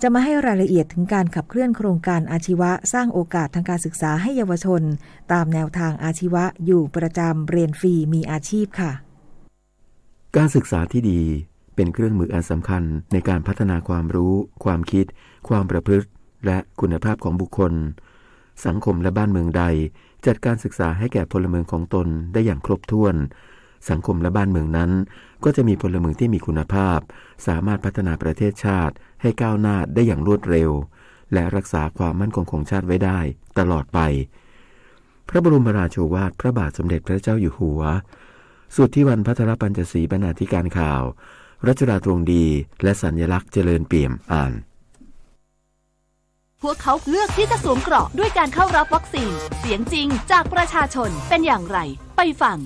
จะมาให้รายละเอียดถึงการขับเคลื่อนโครงการอาชีวะสร้างโอกาสทางการศึกษาให้เยาวชนตามแนวทางอาชีวะอยู่ประจำเรียนฟรีมีอาชีพค่ะการศึกษาที่ดีเป็นเครื่องมืออันสำคัญในการพัฒนาความรู้ความคิดความประพฤติและคุณภาพของบุคคลสังคมและบ้านเมืองใดจัดการศึกษาให้แก่พลเมืองของตนได้อย่างครบถ้วนสังคมและบ้านเมืองนั้นก็จะมีพลเมืองที่มีคุณภาพสามารถพัฒนาประเทศชาติให้ก้าวหน้าได้อย่างรวดเร็วและรักษาความมั่นคงของชาติไว้ได้ตลอดไปพระบรมราโชวาทพระบาทสมเด็จพระเจ้าอยู่หัวสุทธิวรรณภัทรปัญจศรีบรรณาธิการข่าวรัชดาตรงดีและสัญลักษณ์เจริญเปี่ยมอ่านพวกเขาเลือกที่จะสวมเกราะด้วยการเข้ารับวัคซีนเสียงจริงจากประชาชนเป็นอย่างไรไปฟัง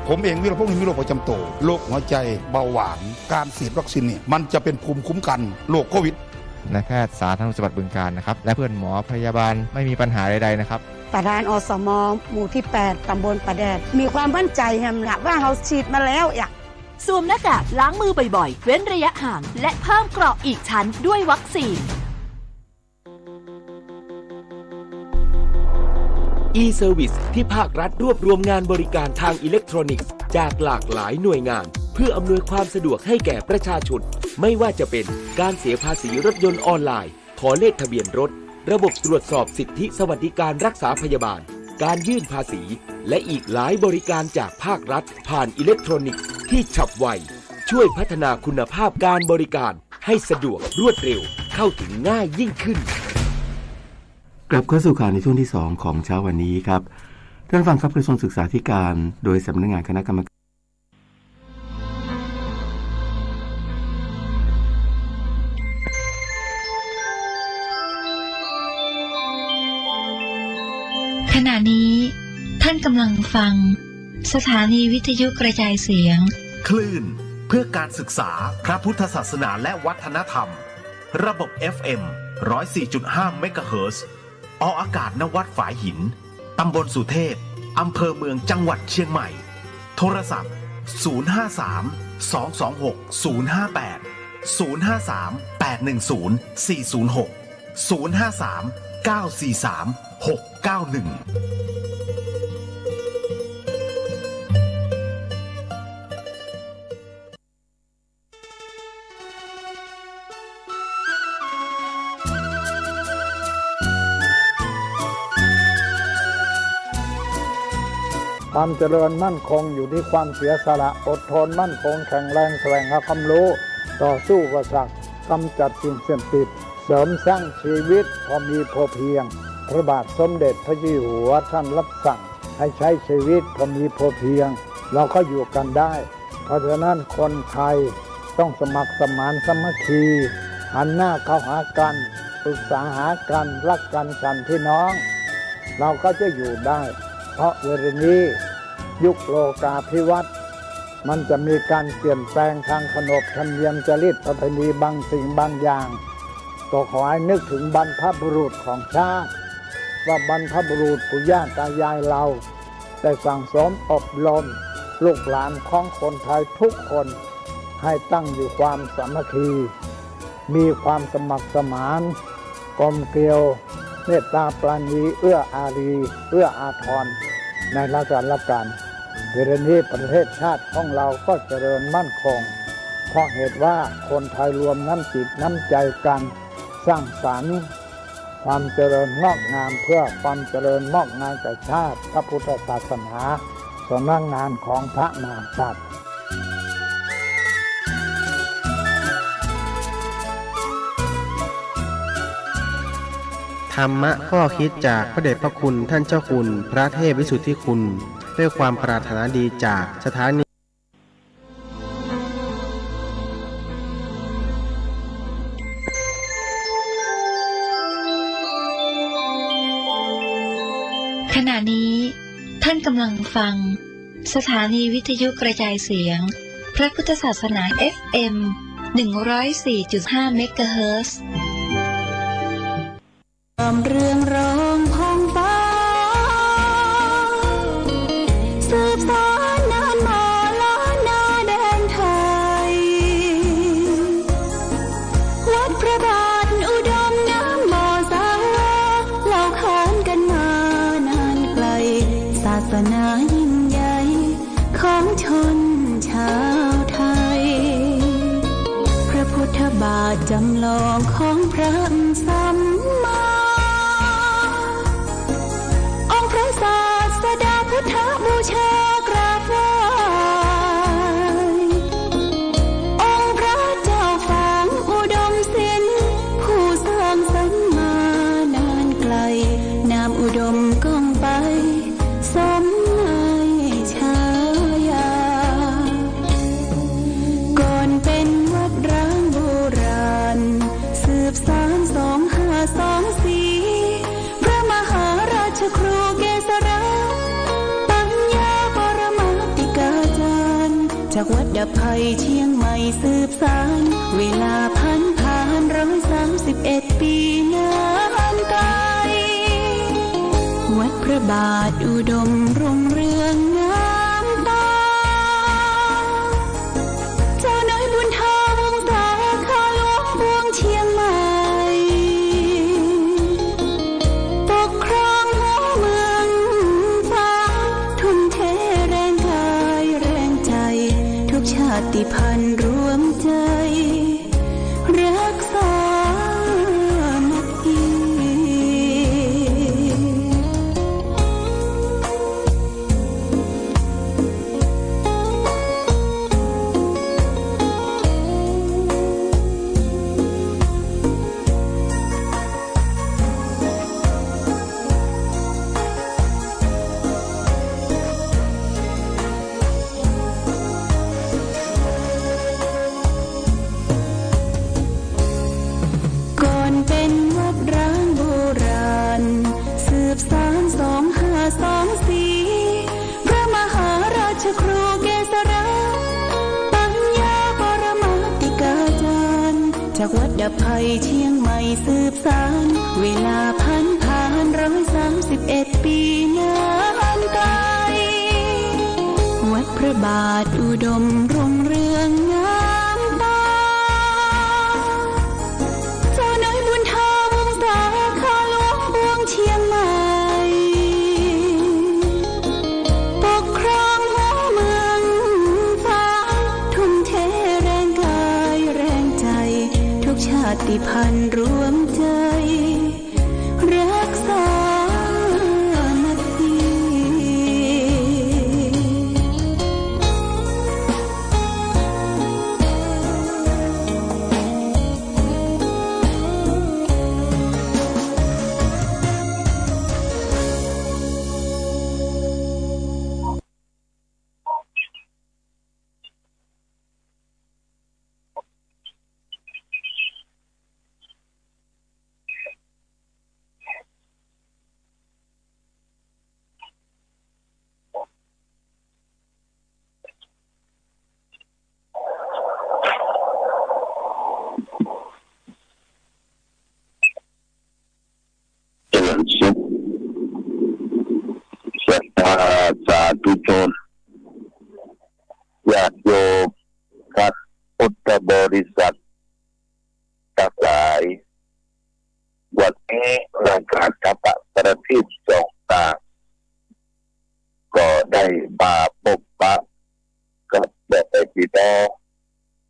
ผมเองมีโรคประจำตัวโรคหัวใจเบาหวานการฉีดวัคซีนนี่มันจะเป็นภูมิคุ้มกันโรคโควิดนายแพทย์สาธารณสุขจังหวัดบึงกาฬนะครับและเพื่อนหมอพยาบาลไม่มีปัญหาใดๆนะครับประธานอสม.หมู่ที่8ตำบลประแดดมีความมั่นใจแฮมละว่าเราฉีดมาแล้วสวมหน้ากากล้างมือบ่อยๆเว้นระยะห่างและเพิ่มเกราะอีกชั้นด้วยวัคซีนe-Service ที่ภาครัฐรวบรวมงานบริการทางอิเล็กทรอนิกส์จากหลากหลายหน่วยงานเพื่ออำนวยความสะดวกให้แก่ประชาชนไม่ว่าจะเป็นการเสียภาษีรถยนต์ออนไลน์ขอเลขทะเบียนรถระบบตรวจสอบสิทธิสวัสดิการรักษาพยาบาลการยื่นภาษีและอีกหลายบริการจากภาครัฐผ่านอิเล็กทรอนิกส์ที่ฉับไวช่วยพัฒนาคุณภาพการบริการให้สะดวกรวดเร็วเข้าถึงง่ายยิ่งขึ้นกลับเข้าสู่ข่าวในช่วงที่2ของเช้าวันนี้ครับท่านฟังครับกระทรวงศึกษาธิการโดยสำนักงานคณะกรรมการขณะนี้ท่านกำลังฟังสถานีวิทยุกระจายเสียงคลื่นเพื่อการศึกษาพระพุทธศาสนาและวัฒนธรรมระบบ FM 104.5 เมกะเฮิรตซ์ออกอากาศณวัดฝายหินตำบลสุเทพอำเภอเมืองจังหวัดเชียงใหม่โทรศัพท์ความเจริญมั่นคงอยู่ที่ความเสียสละอดทนมั่นคงแข็งแรงแสวงหาความรู้ต่อสู้กับศักดิ์กำจัดสิ่งเสพติดเสริมสร้างชีวิตพอมีพอเพียงพระบาทสมเด็จพระเจ้าอยู่หัวท่านรับสั่งให้ใช้ชีวิตพอมีพอเพียงเราก็อยู่กันได้เพราะฉะนั้นคนไทยต้องสมัครสมานสามัคคีหันหน้าเข้าหากันปรึกษาหากันรักกันฉันพี่น้องเราก็จะอยู่ได้เพราะเวลานี้ยุคโลกาภิวัตน์มันจะมีการเปลี่ยนแปลงทางขนบธรรมเนียมจริตประเพณีบางสิ่งบางอย่างก็ขอให้นึกถึงบรรพบุรุษของชาติว่าบรรพบุรุษปู่ย่าตายายเราได้สั่งสมอบรมลูกหลานของคนไทยทุกคนให้ตั้งอยู่ความสามัคคีมีความสมัครสมานกลมเกลียวเมตตาปราณีเอื้ออารีเอื้ออาทรในราชการเวลานี้ประเทศชาติของเราก็เจริญมั่นคงเพราะเหตุว่าคนไทยรวมน้ำจิตน้ำใจกันสร้างสรรค์ความเจริญงอกงามเพื่อความเจริญงอกงามแก่ชาติพระพุทธศาสนาสำนักงานของพระมหากษัตริย์ธรรมะข้อคิดจากพระเดชพระคุณท่านเจ้าคุณพระเทพวิสุทธิคุณด้วยความปรารถนาดีจากสถานี งฟังสถานีวิทยุกระจายเสียงพระพุทธศาสนา FM 104.5 เมกะเฮิรตซ์เรื่องร้องพ้องฟ้าสืบสานนานมาล้านนาแดนไทยวัดพระบาทอุดมน้ำบ่อสาวาเล่าขานกันมานานไกลศาสนายิ่งใหญ่ของชนชาวไทยพระพุทธบาทจำลองของพระสัมมาศาสดาพุทธบูชากราบไหว้องค์พระเจ้าฝางอุดมศิลป์ผู้สร้างสรรค์มานานไกลนามอุดมก้องไปสมในฉายาก่อนเป็นวัดร้างโบราณสืบสาน2524พระมหาราชครูจากวัดดับภัยเชียงใหม่สืบสานเวลาผ่าน131 ปีนานไกลวัดพระบาทอุดมรุ่งเรืองงามตาเจ้าน้อยบุญธาวงศาข้าหลวงพวงเชียงใหม่ปกครองหัวเมืองฟ้าทุ่มเทแรงกายแรงใจชาติพันธุ์รวมใจรักษามัคคีพระมหาราชครูเกษราปัญญาปรมาติกาจารย์จากวัดดับภัยเชียงใหม่สืบสานเวลาผ่าน131 ปีนานไกลวัดพระบาทอุดมรุ่งเรืองงามตาเจ้าน้อยบุญธาวงศาข้าหลวงพวงเชียงใหม่ชาติพันธุ์รวมใจรักษามัคคี สาธุชนญาติโยมท่านพุทธบริษัททั้งหลายวันนี้รายการธรรมะประทีปสองตาก็ได้มาพบปะกับแม่พี่น้อง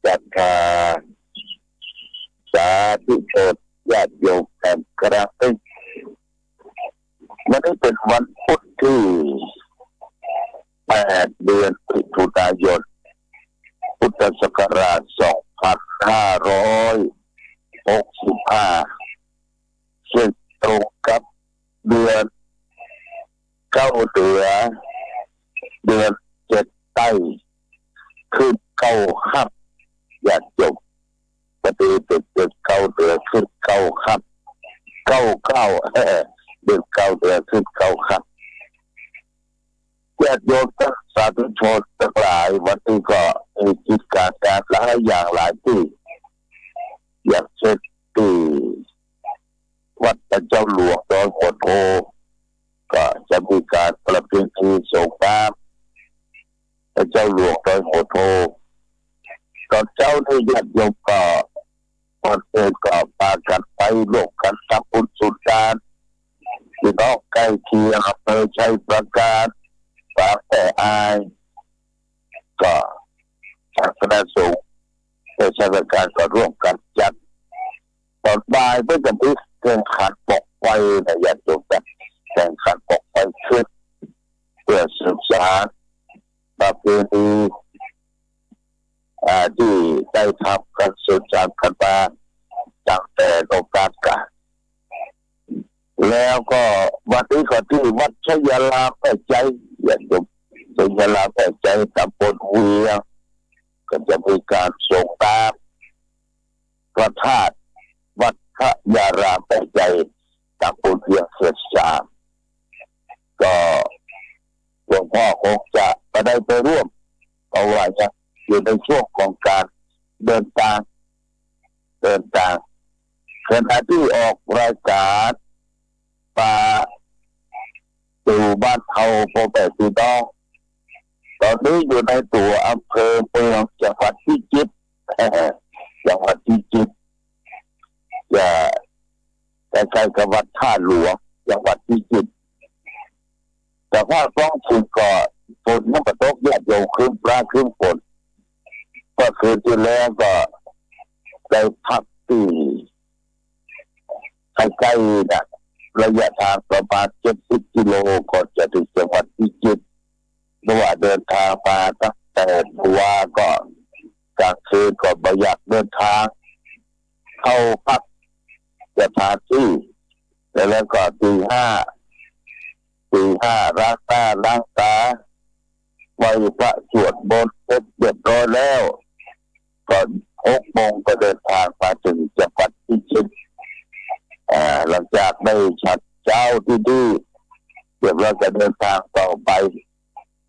ศรัทธาสาธุชนญาติโยมกันกระทั่งวันนี้เป็นวันพุธที่8 เดือนมิถุนายนพุทธศักราช2565ซึ่งตรงกับเดือน9เหนือเดือน7ใต้ขึ้น9ค่ำญาติโยมปฏิบัติเดือน9เหนือขึ้น9ค่ำ99เดือน9เหนือขึ้น9ค่ำ ญาติโยมสาธุชนทั้งหลายวันนี้ก็มีกิจการหลายอย่างหลายที่อย่างเช่นที่วัดพระเจ้าหลวงดอยโหดโทก็จะมีการประเพณีส่งน้ำพระเจ้าหลวงดอยโหดโทตอนเจ้าในญาติโยมก็วันเกิดก็พากันไปร่วมกันทำบุญสุนทานพี่น้องใกล้เคียงอำเภอชัยประการปากแต่อายก็ทางคณะสงฆ์ในชาติการก็ร่วมกันจัดตอนบ่ายก็จะมีแข่งขันปกไฟในญาติโยมกันแข่งขันปกไฟขึ้นเพื่อสืบสานประเพณีที่ได้ทำกันสืบสานกันมาตั้งแต่โบราณกาลแล้วก็วันนี้ก็ที่วัดชยาลาแม่ใจญาติโยมชยาลาแม่ใจตำบลเวียงก็จะมีการส่งน้ำพระธาตุวัดพระยารามแม่ใจตำบลเวียงเขต3ก็หลวงพ่อคงจะไม่ได้ไปร่วมเพราะว่าจะอยู่ในช่วงของการเดินทางขณะที่ออกรายการมาดูบ้านเฮาพ่อแม่พี่น้องตอนนี้อยู่ในตัวอำเภอเมืองจังหวัดพิจิตรจังหวัดพิจิตรจะใกล้ๆกับวัดท่าหลวงจังหวัดพิจิตรแต่ว่าท้องถิ่นก็ฝนมันก็ตกญาติโยมครึ้มฟ้าครึ้มฝนก็คืนที่แล้วก็ได้พักที่ใกล้ๆนะระยะทางประมาณ70 กิโลก่อนจะถึงจังหวัดพิจิตรเมื่อเดินทางมาตั้งแต่ว่าก็กลางคืนก็ไม่อยากเดินทางเข้าพักสถานที่แล้วก็ตีห้าล้างหน้าล้างตาไหว้พระสวดมนต์เสร็จเรียบร้อยแล้วก่อน6 โมงก็เดินทางมาถึงจังหวัดพิจิตรหลังจากได้ฉันเช้าที่ดีเดี๋ยวเราจะเดินทางต่อไป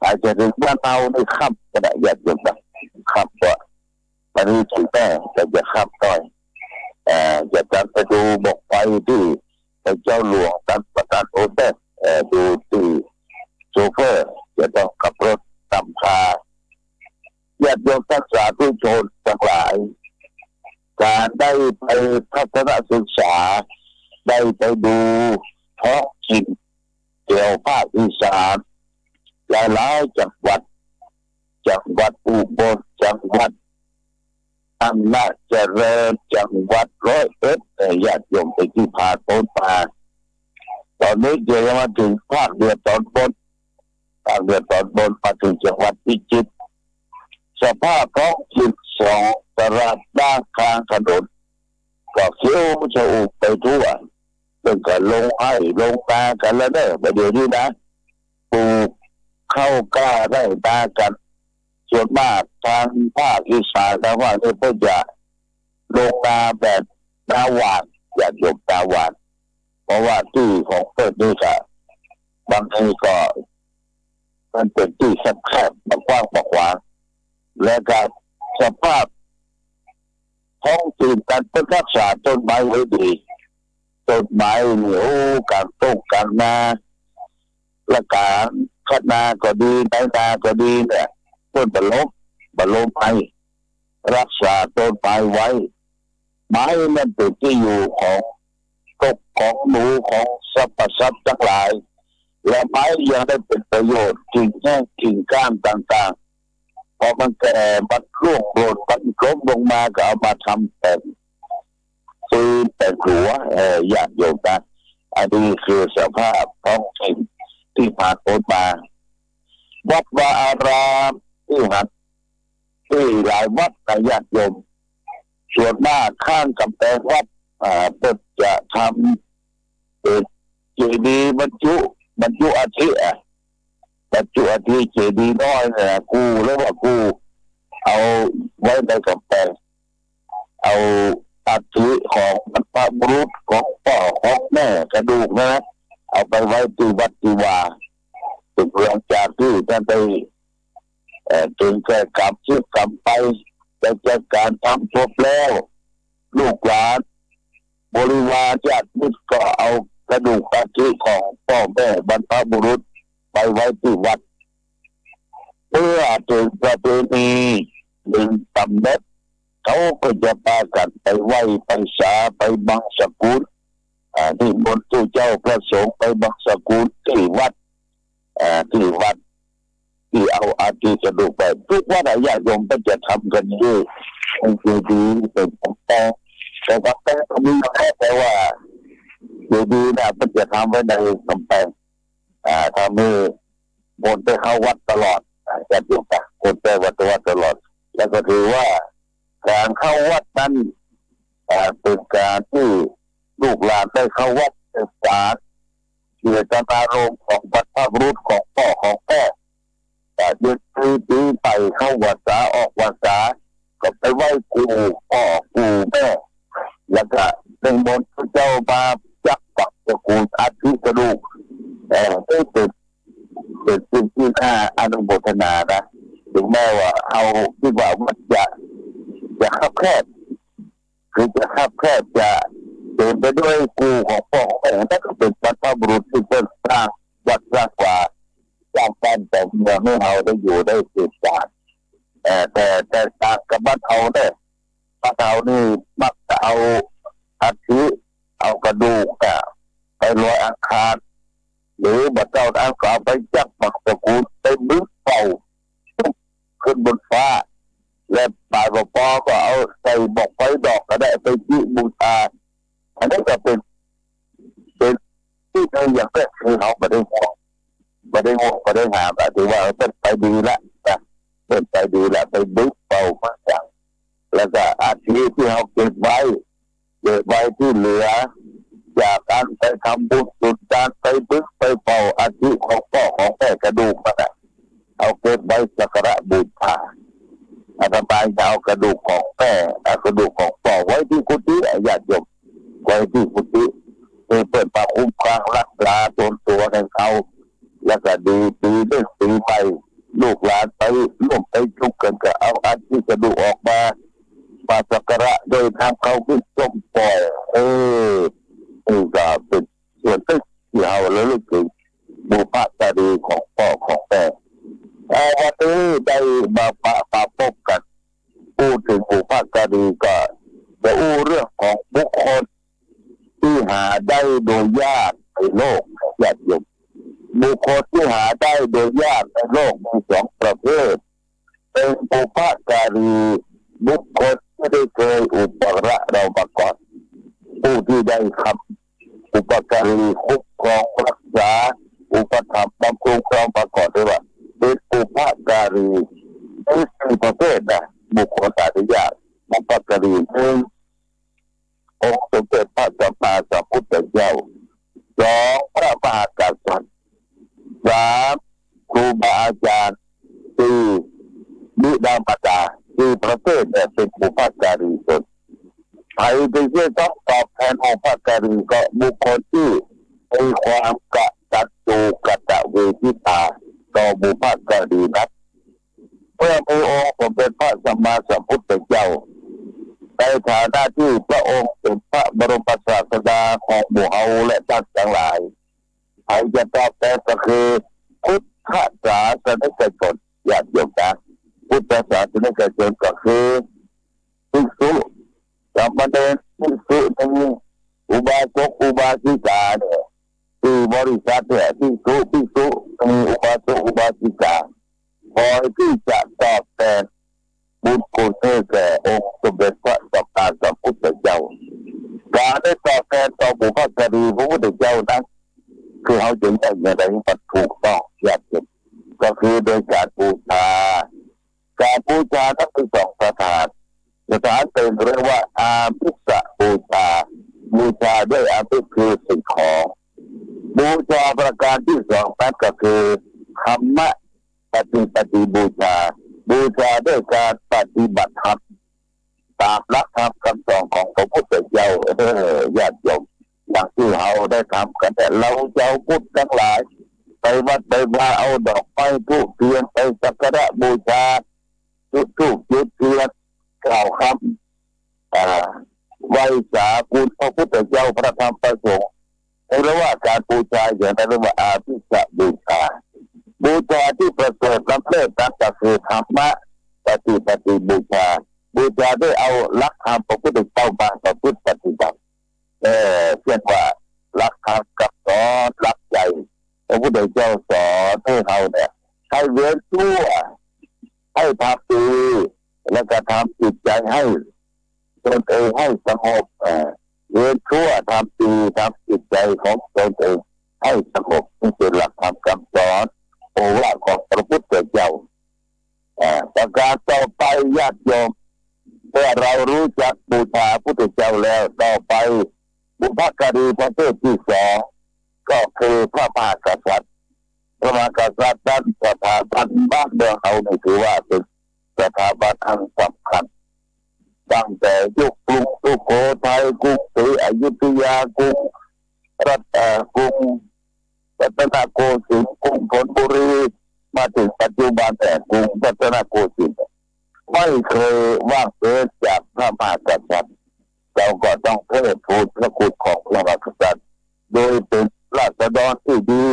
อาจจะถึงบ้านเราในค่ำก็ได้ญาติโยมนะค่ำกว่าวันนี้ถึงแม่จะค่ำต่อยจะตามไปดูบกไฟที่พระเจ้าหลวงตั้งประธานโอเทสดูที่โชเฟอร์จะต้องขับรถตามทางญาติโยมทั้งสาธุชนทั้งหลายการได้ไปทัศนศึกษาได้ไปดูท้องถิ่นเกี่ยวภาคอีสานหลายๆจังหวัดอุบลจังหวัดอำนาจเจริญจังหวัดร้อยเอ็ดญาติโยมไปที่ผ่านพ้นมาตอนนี้เดี๋ยวมาถึงภาคเหนือตอนบนมาถึงจังหวัดพิจิตรสภาพท้องถิ่น2 ตลาดด้านกลางถนนก็เขียวชะอุไปทั่วเป็นการลงนากันแล้วเนี่ยประเดี๋ยวนี้นะปลูกข้าวกล้าได้นากันส่วนมากทางภาคอีสานนะว่าเนี่ยเพื่อจะลงนาแบบนาหวานอย่าหยบนาหวานเพราะว่าที่ของเพื่อนนี่ก็บางทีก็มันเป็นที่แคบๆกว้างและก็สภาพท้องถิ่นการรักษาต้นไม้ไว้ดีต้นไม้เหนียวการต้นการนาและการคัดนาก็ดีไถนาก็ดีเนี่ยต้นบะลมไม้รักษาต้นไม้ไว้ไม้มันเป็นที่อยู่ของกบของหนูของสรรพสัตว์ทั้งหลายและไม้ยังได้เป็นประโยชน์กิ่งแห้งกิ่งก้านต่างๆพอมันแก่มันร่วงโรยมันล้มลงมาก็เอามาทำแต่หัวญาติโยมนะอันนี้คือสภาพท้องถิ่นที่ผ่านพ้นมาวัดวาอารามที่หลายวัดในญาติโยมส่วนมากข้างกำแพงวัดเปิดจะทำเจดีย์บรรจุอาทิเจดีย์น้อยเนี่ยกูเอาไว้ในกำแพงเอาอาทิของบรรพบุรุษของพ่อของแม่กระดูกนะเอาไปไว้ที่วัดที่วา ถึงหลังจากที่ท่านได้ถึงแก่กรรมที่กรรมไปแต่จากการทำจบแล้วลูกหลานบริวารญาติมิตรก็เอากระดูกอัฐิของพ่อแม่บรรพบุรุษไปไว้ที่วัดเพื่อถึงประเพณีหนึ่งสำเร็จเขาก็จะพากันไปไหว้ไปสาไปบังสกุลที่บนตู้เจ้าพระสงฆ์ไปบังสกุลที่วัดที่เอาอาทิกระดูกไปทุกวัดญาติโยมก็จะทำกันด้วยคือดีเป็นของแต่ว่าแต่ก็มีแต่ว่าดีนะมันจะทำไว้ในกำแพงทำให้คนไปเข้าวัดตลอดจะอยู่กับคนไปวัดตลอดแล้วก็ถือว่าการเข้าวัดนั้นเป็นการที่ลูกหลานได้เข้าวัดศึกษาเจตนารมณ์ของบรรพบุรุษของพ่อของแม่แต่ยึดถือไปเข้าวัดษาออกวัดษาก็ไปไหว้ครูพ่อครูแม่แล้วก็เป็นบนพระเจ้ามาจักปักตะกูลอาทิกระดูกได้เป็นสิ่งที่น่าอนุโมทนานะถึงแม้ว่าเอาที่ว่ามันจะคับแคบคือจะคับแคบจะเต็มไปด้วยกูของพ่อของแม่นั่นก็เป็นบรรพบุรุษที่เป็นสร้างวัดสร้างกว่าสร้างบ้านแต่เมืองให้เราได้อยู่ได้สืบสานแต่ต่างกับบ้านเราเนี่ยบ้านเรานี่มักจะเอาอัฐิเอากระดูกไปลอยอังคารหรือบัดเจ้าอังคารไปจักปักตะกูลไปบึ้งเป่าขึ้นบนฟ้าและป่าปอก็เอาใส่บอกไฟดอกก็ได้ไปที่บูชาอันนี้ก็เป็นที่ในอย่างแรกคือเขาไม่ได้ห่วงไม่ได้หาแต่ถือว่าเป็นไปดีละนะเป็นไปดีละไปบึ้งเป่ามากจังแล้วก็อาชีพที่เขาเก็บไว้ที่เหลือจากการไปทำบุญสุดการไปบึ้งไปเป่าอาชีพของพ่อของแม่กระดูกมันเอาเก็บไว้สักการะบูชาอาตมาจะเอากระดูกของแม่กระดูกของพ่อไว้ที่กุฏิญาติโยมไว้ที่กุฏิเปิดปากคุ้มครองรักษาตัวในเขาแล้วก็ดีด้วยปีใหม่ลูกหลานไปร่วมไปชุกกันก็เอาอันที่กระดูกออกมาสักการะโดยทำเขาขึ้นส้มปล่อยนี่ก็เป็นส่วนที่เราแล้วลึกถึงบุพการีของพ่อของแม่วันนี้ได้มาปะพบกันพูดถึงบุพการีก็จะอู้เรื่องของบุคคลที่หาได้โดยยากในโลกญาติโยมบุคคลที่หาได้โดยยากในโลกมีสองประเภทเป็นบุพการีบุคคลที่ได้เคยอุปการะเรามาก่อนผู้ที่ได้ทำอุปการีคุ้มครองรักษาอุปถัมภ์บำรุงครองมาก่อนด้วยว่าเป็นบุพการีมีสี่ประเภทนะบุคคลอนุญาตบุพการีหนึ่งองค์สมเด็จพระสัมมาสัมพุทธเจ้าสองพระมหากษัตริย์สามครูบาอาจารย์สี่บิดามารดาสี่ประเภทเนี่ยเป็นบุพการีตนใครเป็นที่ต้องตอบแทนองค์พระการีก็บุคคลที่มีความกตัญญูกตเวทิตาต่อบุพการีนั้นเมื่อมีองค์สมเด็จพระสัมมาสัมพุทธเจ้าในฐานะที่พระองค์เป็นพระบรมศาสดาของหมู่เฮาและท่านทั้งหลายใครจะตอบแทนก็คือพุทธศาสนิกชนญาติโยมนะพุทธศาสนิกชนก็คือภิกษุสามเณรภิกษุนี้อุบาสกอุบาสิกาเนี่ยที่บริษัทเนี่ยภิกษุมีอุบาสกอุบาสิกาพอที่จะตอบแทนบุญคุณให้แก่องค์สมเด็จพระสัมมาสัมพุทธเจ้าการได้ตอบแทนต่อบุพการีพระพุทธเจ้านั้นคือเขาจึงได้ในระดับถูกต้องญาติโยมก็คือโดยการบูชาทั้งสองสถานเป็นเรียกว่าอาภิสบูชาด้วยอาภิคือสิ่งของบูชาประการที่สองนั่นก็คือธรรมปฏิบูชาด้วยการปฏิบัติธรรมตามหลักธรรมคำสอนของพระพุทธเจ้าญาติโยมอย่างที่เราได้ทำกันแต่เราเจ้าพุทธทั้งหลาย ไปวัดไปวาเอาดอกไม้ธูปเทียนไปสักการะบูชาจุดธูปจุดเทียนกล่าวคำไหว้สาคุณพระพุทธเจ้าพระธรรมพระสงฆ์เรียกว่าการบูชาอย่างนั้นเรียกว่าอาภิสบูชาบูชาที่ประเสริฐล้ำเลิศนั่นก็คือธรรมะปฏิบูชาบูชาด้วยเอาหลักธรรมพระพุทธเจ้ามาประพฤติปฏิบัติเช่นว่าหลักธรรมกับสอนหลักใจพระพุทธเจ้าสอนให้เราเนี่ยให้เว้นชั่วให้ทำดีแล้วก็ทำจิตใจให้ตนเองให้สงบเว้นชั่วทำดีทำจิตใจของตนเองให้สงบนี่เป็นหลักธรรมคำสอนโอวาทของพระพุทธเจ้าประการต่อไปญาติโยมเมื่อเรารู้จักบูชาพระพุทธเจ้าแล้วต่อไปบุพการีประเภทที่สองก็คือพระมหากษัตริย์พระมหากษัตริย์นั้นสถาบันบ้านเมืองเรานี่ถือว่าเป็นสถาบันอันสำคัญตั้งแต่ยุคกรุงสุโขทัยกรุงศรีอยุธยากรุงกรุงรัตนโกสินทร์กรุงธนบุรีมาถึงปัจจุบันแต่กรุงรัตนโกสินทร์ไม่เคยว่างเว้นจากพระมหากษัตริย์เราก็ต้องเทิดทูนพระคุณของพระมหากษัตริย์โดยเป็นราษฎรที่ดี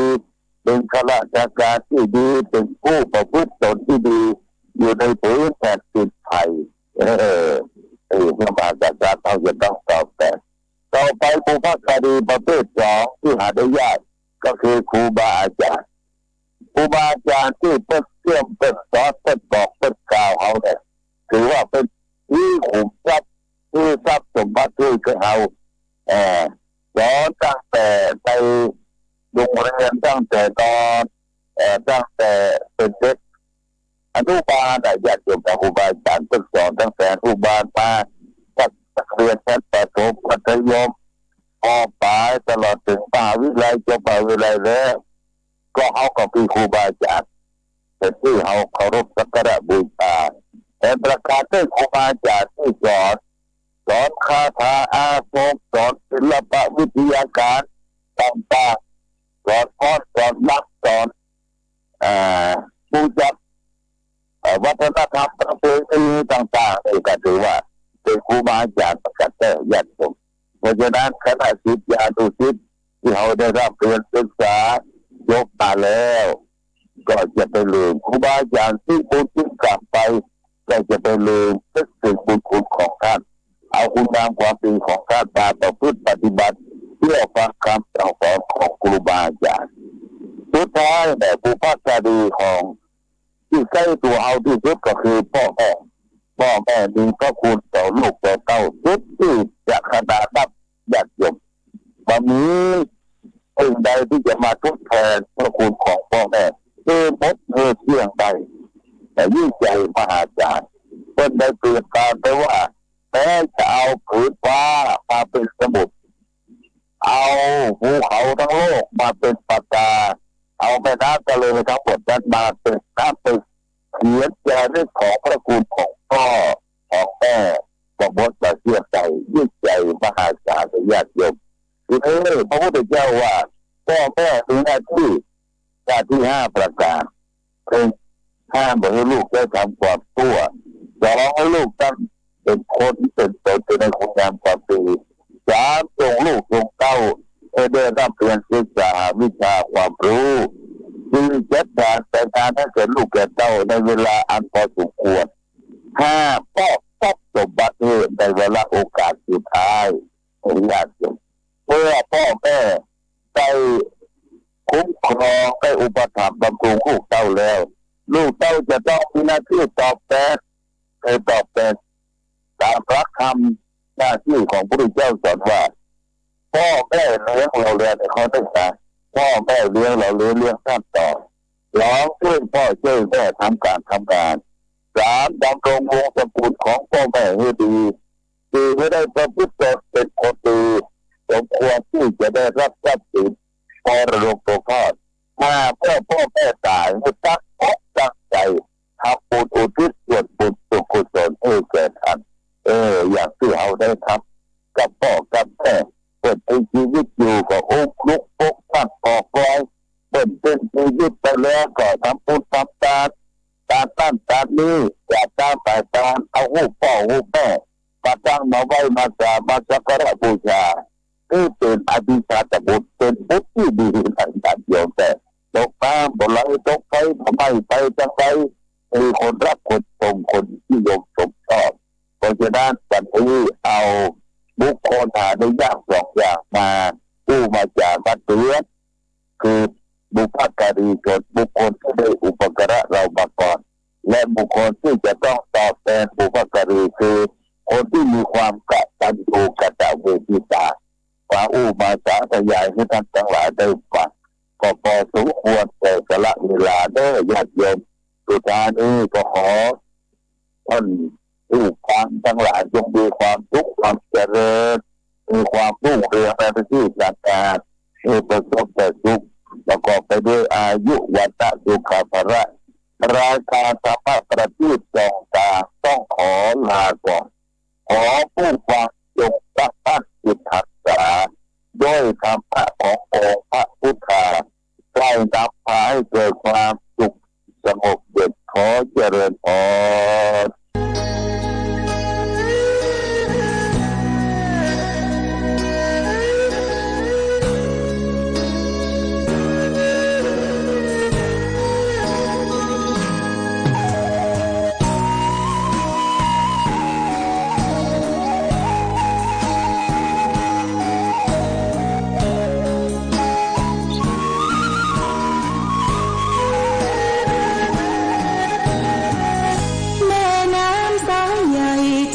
เป็นข้าราชการที่ดีเป็นผู้ประพฤติตนที่ดีอยู่ในพื้นแผ่นดินไทยพระมหากษัตริย์เราจะต้องตอบแทนต่อไปบุพการีประเภทสองที่หาได้ยากก็คือครูบาอาจารย์ครูบาอาจารย์ที่เป็นเชื่อมเป็นสอนเป็นบอกเป็นกล่าวเขาเนี่ยถือว่าเป็นที่ขุมทรัพย์ที่ทรัพย์สมบัติที่เขาสอนตั้งแต่ในโรงเรียนตั้งแต่ตอนตั้งแต่เป็นเด็กอนุบาลญาติโยมครูบาอาจารย์เป็นสอนตั้งแต่อนุบาลมานักเรียนชั้นประถมมัธยมป.ปลายตลอดถึงมหาวิทยาลัยจบมหาวิทยาลัยแล้วก็เขาก็มีครูบาอาจารย์เป็นที่เขาเคารพสักการะบูชาแต่ประกาศด้วยครูบาอาจารย์ที่สอนคาถาอาคมสอนศิลปะวิทยาการต่างๆสอนพรสอนรักสอนบูชาวัฒนธรรมประเพณีต่างๆนี่ก็ถือว่าเป็นครูบาอาจารย์ประกาศแต่ญาติโยมเพราะฉะนั้นคณะศิษยานุศิษย์ที่เขาได้รับเรียนศึกษายกมาแล้วก็จะไปลืมครูบาอาจารย์ที่บุญที่กลับไปก็จะไปลืมนึกถึงบุญคุณของท่านเอาคุณงามความดีของท่านมาประพฤติปฏิบัติเพื่อฟังคำสั่งสอนของครูบาอาจารย์สุดท้ายเนี่ยบุพการีของที่ใกล้ตัวเอาที่สุดก็คือพ่อแม่มีพระคุณต่อลูกต่อเต้าทุกที่จะขนาดนับญาติโยมวันนี้สิ่งใดที่จะมาทดแทนพระคุณของพ่อแม่คือมดเเที่ยงใดแต่ยิ่งใหญ่มหาศาลเป็นได้เปลี่ยนการไปว่าแม้จะเอาผืนฟ้ามาเป็นสมุทรเอาภูเขาทั้งโลกมาเป็นปากกาเอาแม่น้ำทะเลทั้งหมดนั้นมาเป็นน้ำเป็นเขียนแจเรื่องของพระคุณของพ่อของแม่ของมดมาเชื่อใจยิ่งใหญ่มหาศาลญาติโยมทีนี้พระพุทธเจ้าว่าพ่อแม่มีหน้าที่5ประการคือห้ามให้ลูกได้ทำความชั่วสองให้ลูกตั้งเป็นคนเป็นตนในคุณงามความดีสามส่งลูกส่งเต้าให้ได้รับเรียนศึกษาวิชาความรู้สี่จัดการแต่งงานให้แก่ลูกแก่เต้าในเวลาอันพอสมควรห้าป้อนทรัพย์สมบัติในเวลาโอกาสสุดท้ายญาติโยมเมื่อพ่อแม่ได้คุ้มครองได้อุปถัมภ์บำรุงลูกเต้าแล้วลูกเต้าจะต้องมีหน้าที่ตอบแทนตามพระคำหน้าที่ของพระพุทธเจ้าสอนว่าพ่อแม่เลี้ยงเราเรียนในข้อที่3พ่อแม่เลี้ยงเราเลี้ยงท่านต่อร้องช่วยพ่อช่วยแม่ทำการ3ดำรงวงศ์ตระกูลของพ่อแม่ให้ดีไม่ได้ประพฤติตนเป็นคนดีสมควรที่จะได้รับทรัพย์สินมรดกตกทอดมาเมื่อพ่อแม่ตายให้ตั้งใจทำบุญอุทิศส่วนบุญสุขุศลให้แก่ท่านอย่างที่เราได้ทำกับพ่อกับแม่เปิดชีวิตอยู่กับองค์ลุกปกตั้งออกไว้เป็นชี การตั้งการนี้จากการแต่การเอาหูพ่อหูแม่มาตั้งมาไว้มาสามาสักการะบูชานี่เป็นอภิชาตบุตรเป็นบุตรที่ดีในการโยมแต่ตกน้ำบนไหลตกไฟทำไมไปจังไรมีคนรักคนชมคนที่โยมชมชอบเพราะฉะนั้นวันนี้เอาบุคคลหาได้ยากสองอย่างมาผู้มาจากวัดเตือนคือบุพการีชนบุคคลที่ได้อุปการะเรามาก่อนและบุคคลที่จะต้องตอบแทนบุพการีคือคนที่มีความกตัญญูกตเวทิตาพระอุมาสาธยายให้ท่านทั้งหลายได้ฟังก็พอสมควรแต่กละเวลาเด้อญาติโยมสุดท้ายนี้ก็ขอท่านผู้ฟังทั้งหลายจงมีความสุขความเจริญมีความรุ่งเรืองในประเทศชาติให้ประสบแต่สุขประกอบไปด้วยอายุวัฒนะสุขภาระรายการธรรมะประทีปจองตาต้องขอลาก่อนขอผู้ฟังจงตั้งจิตหักษาด้วยธรรมะขององค์พระพุทธาได้นำพาให้เกิดความสุขสงบเย็นขอเจริญพร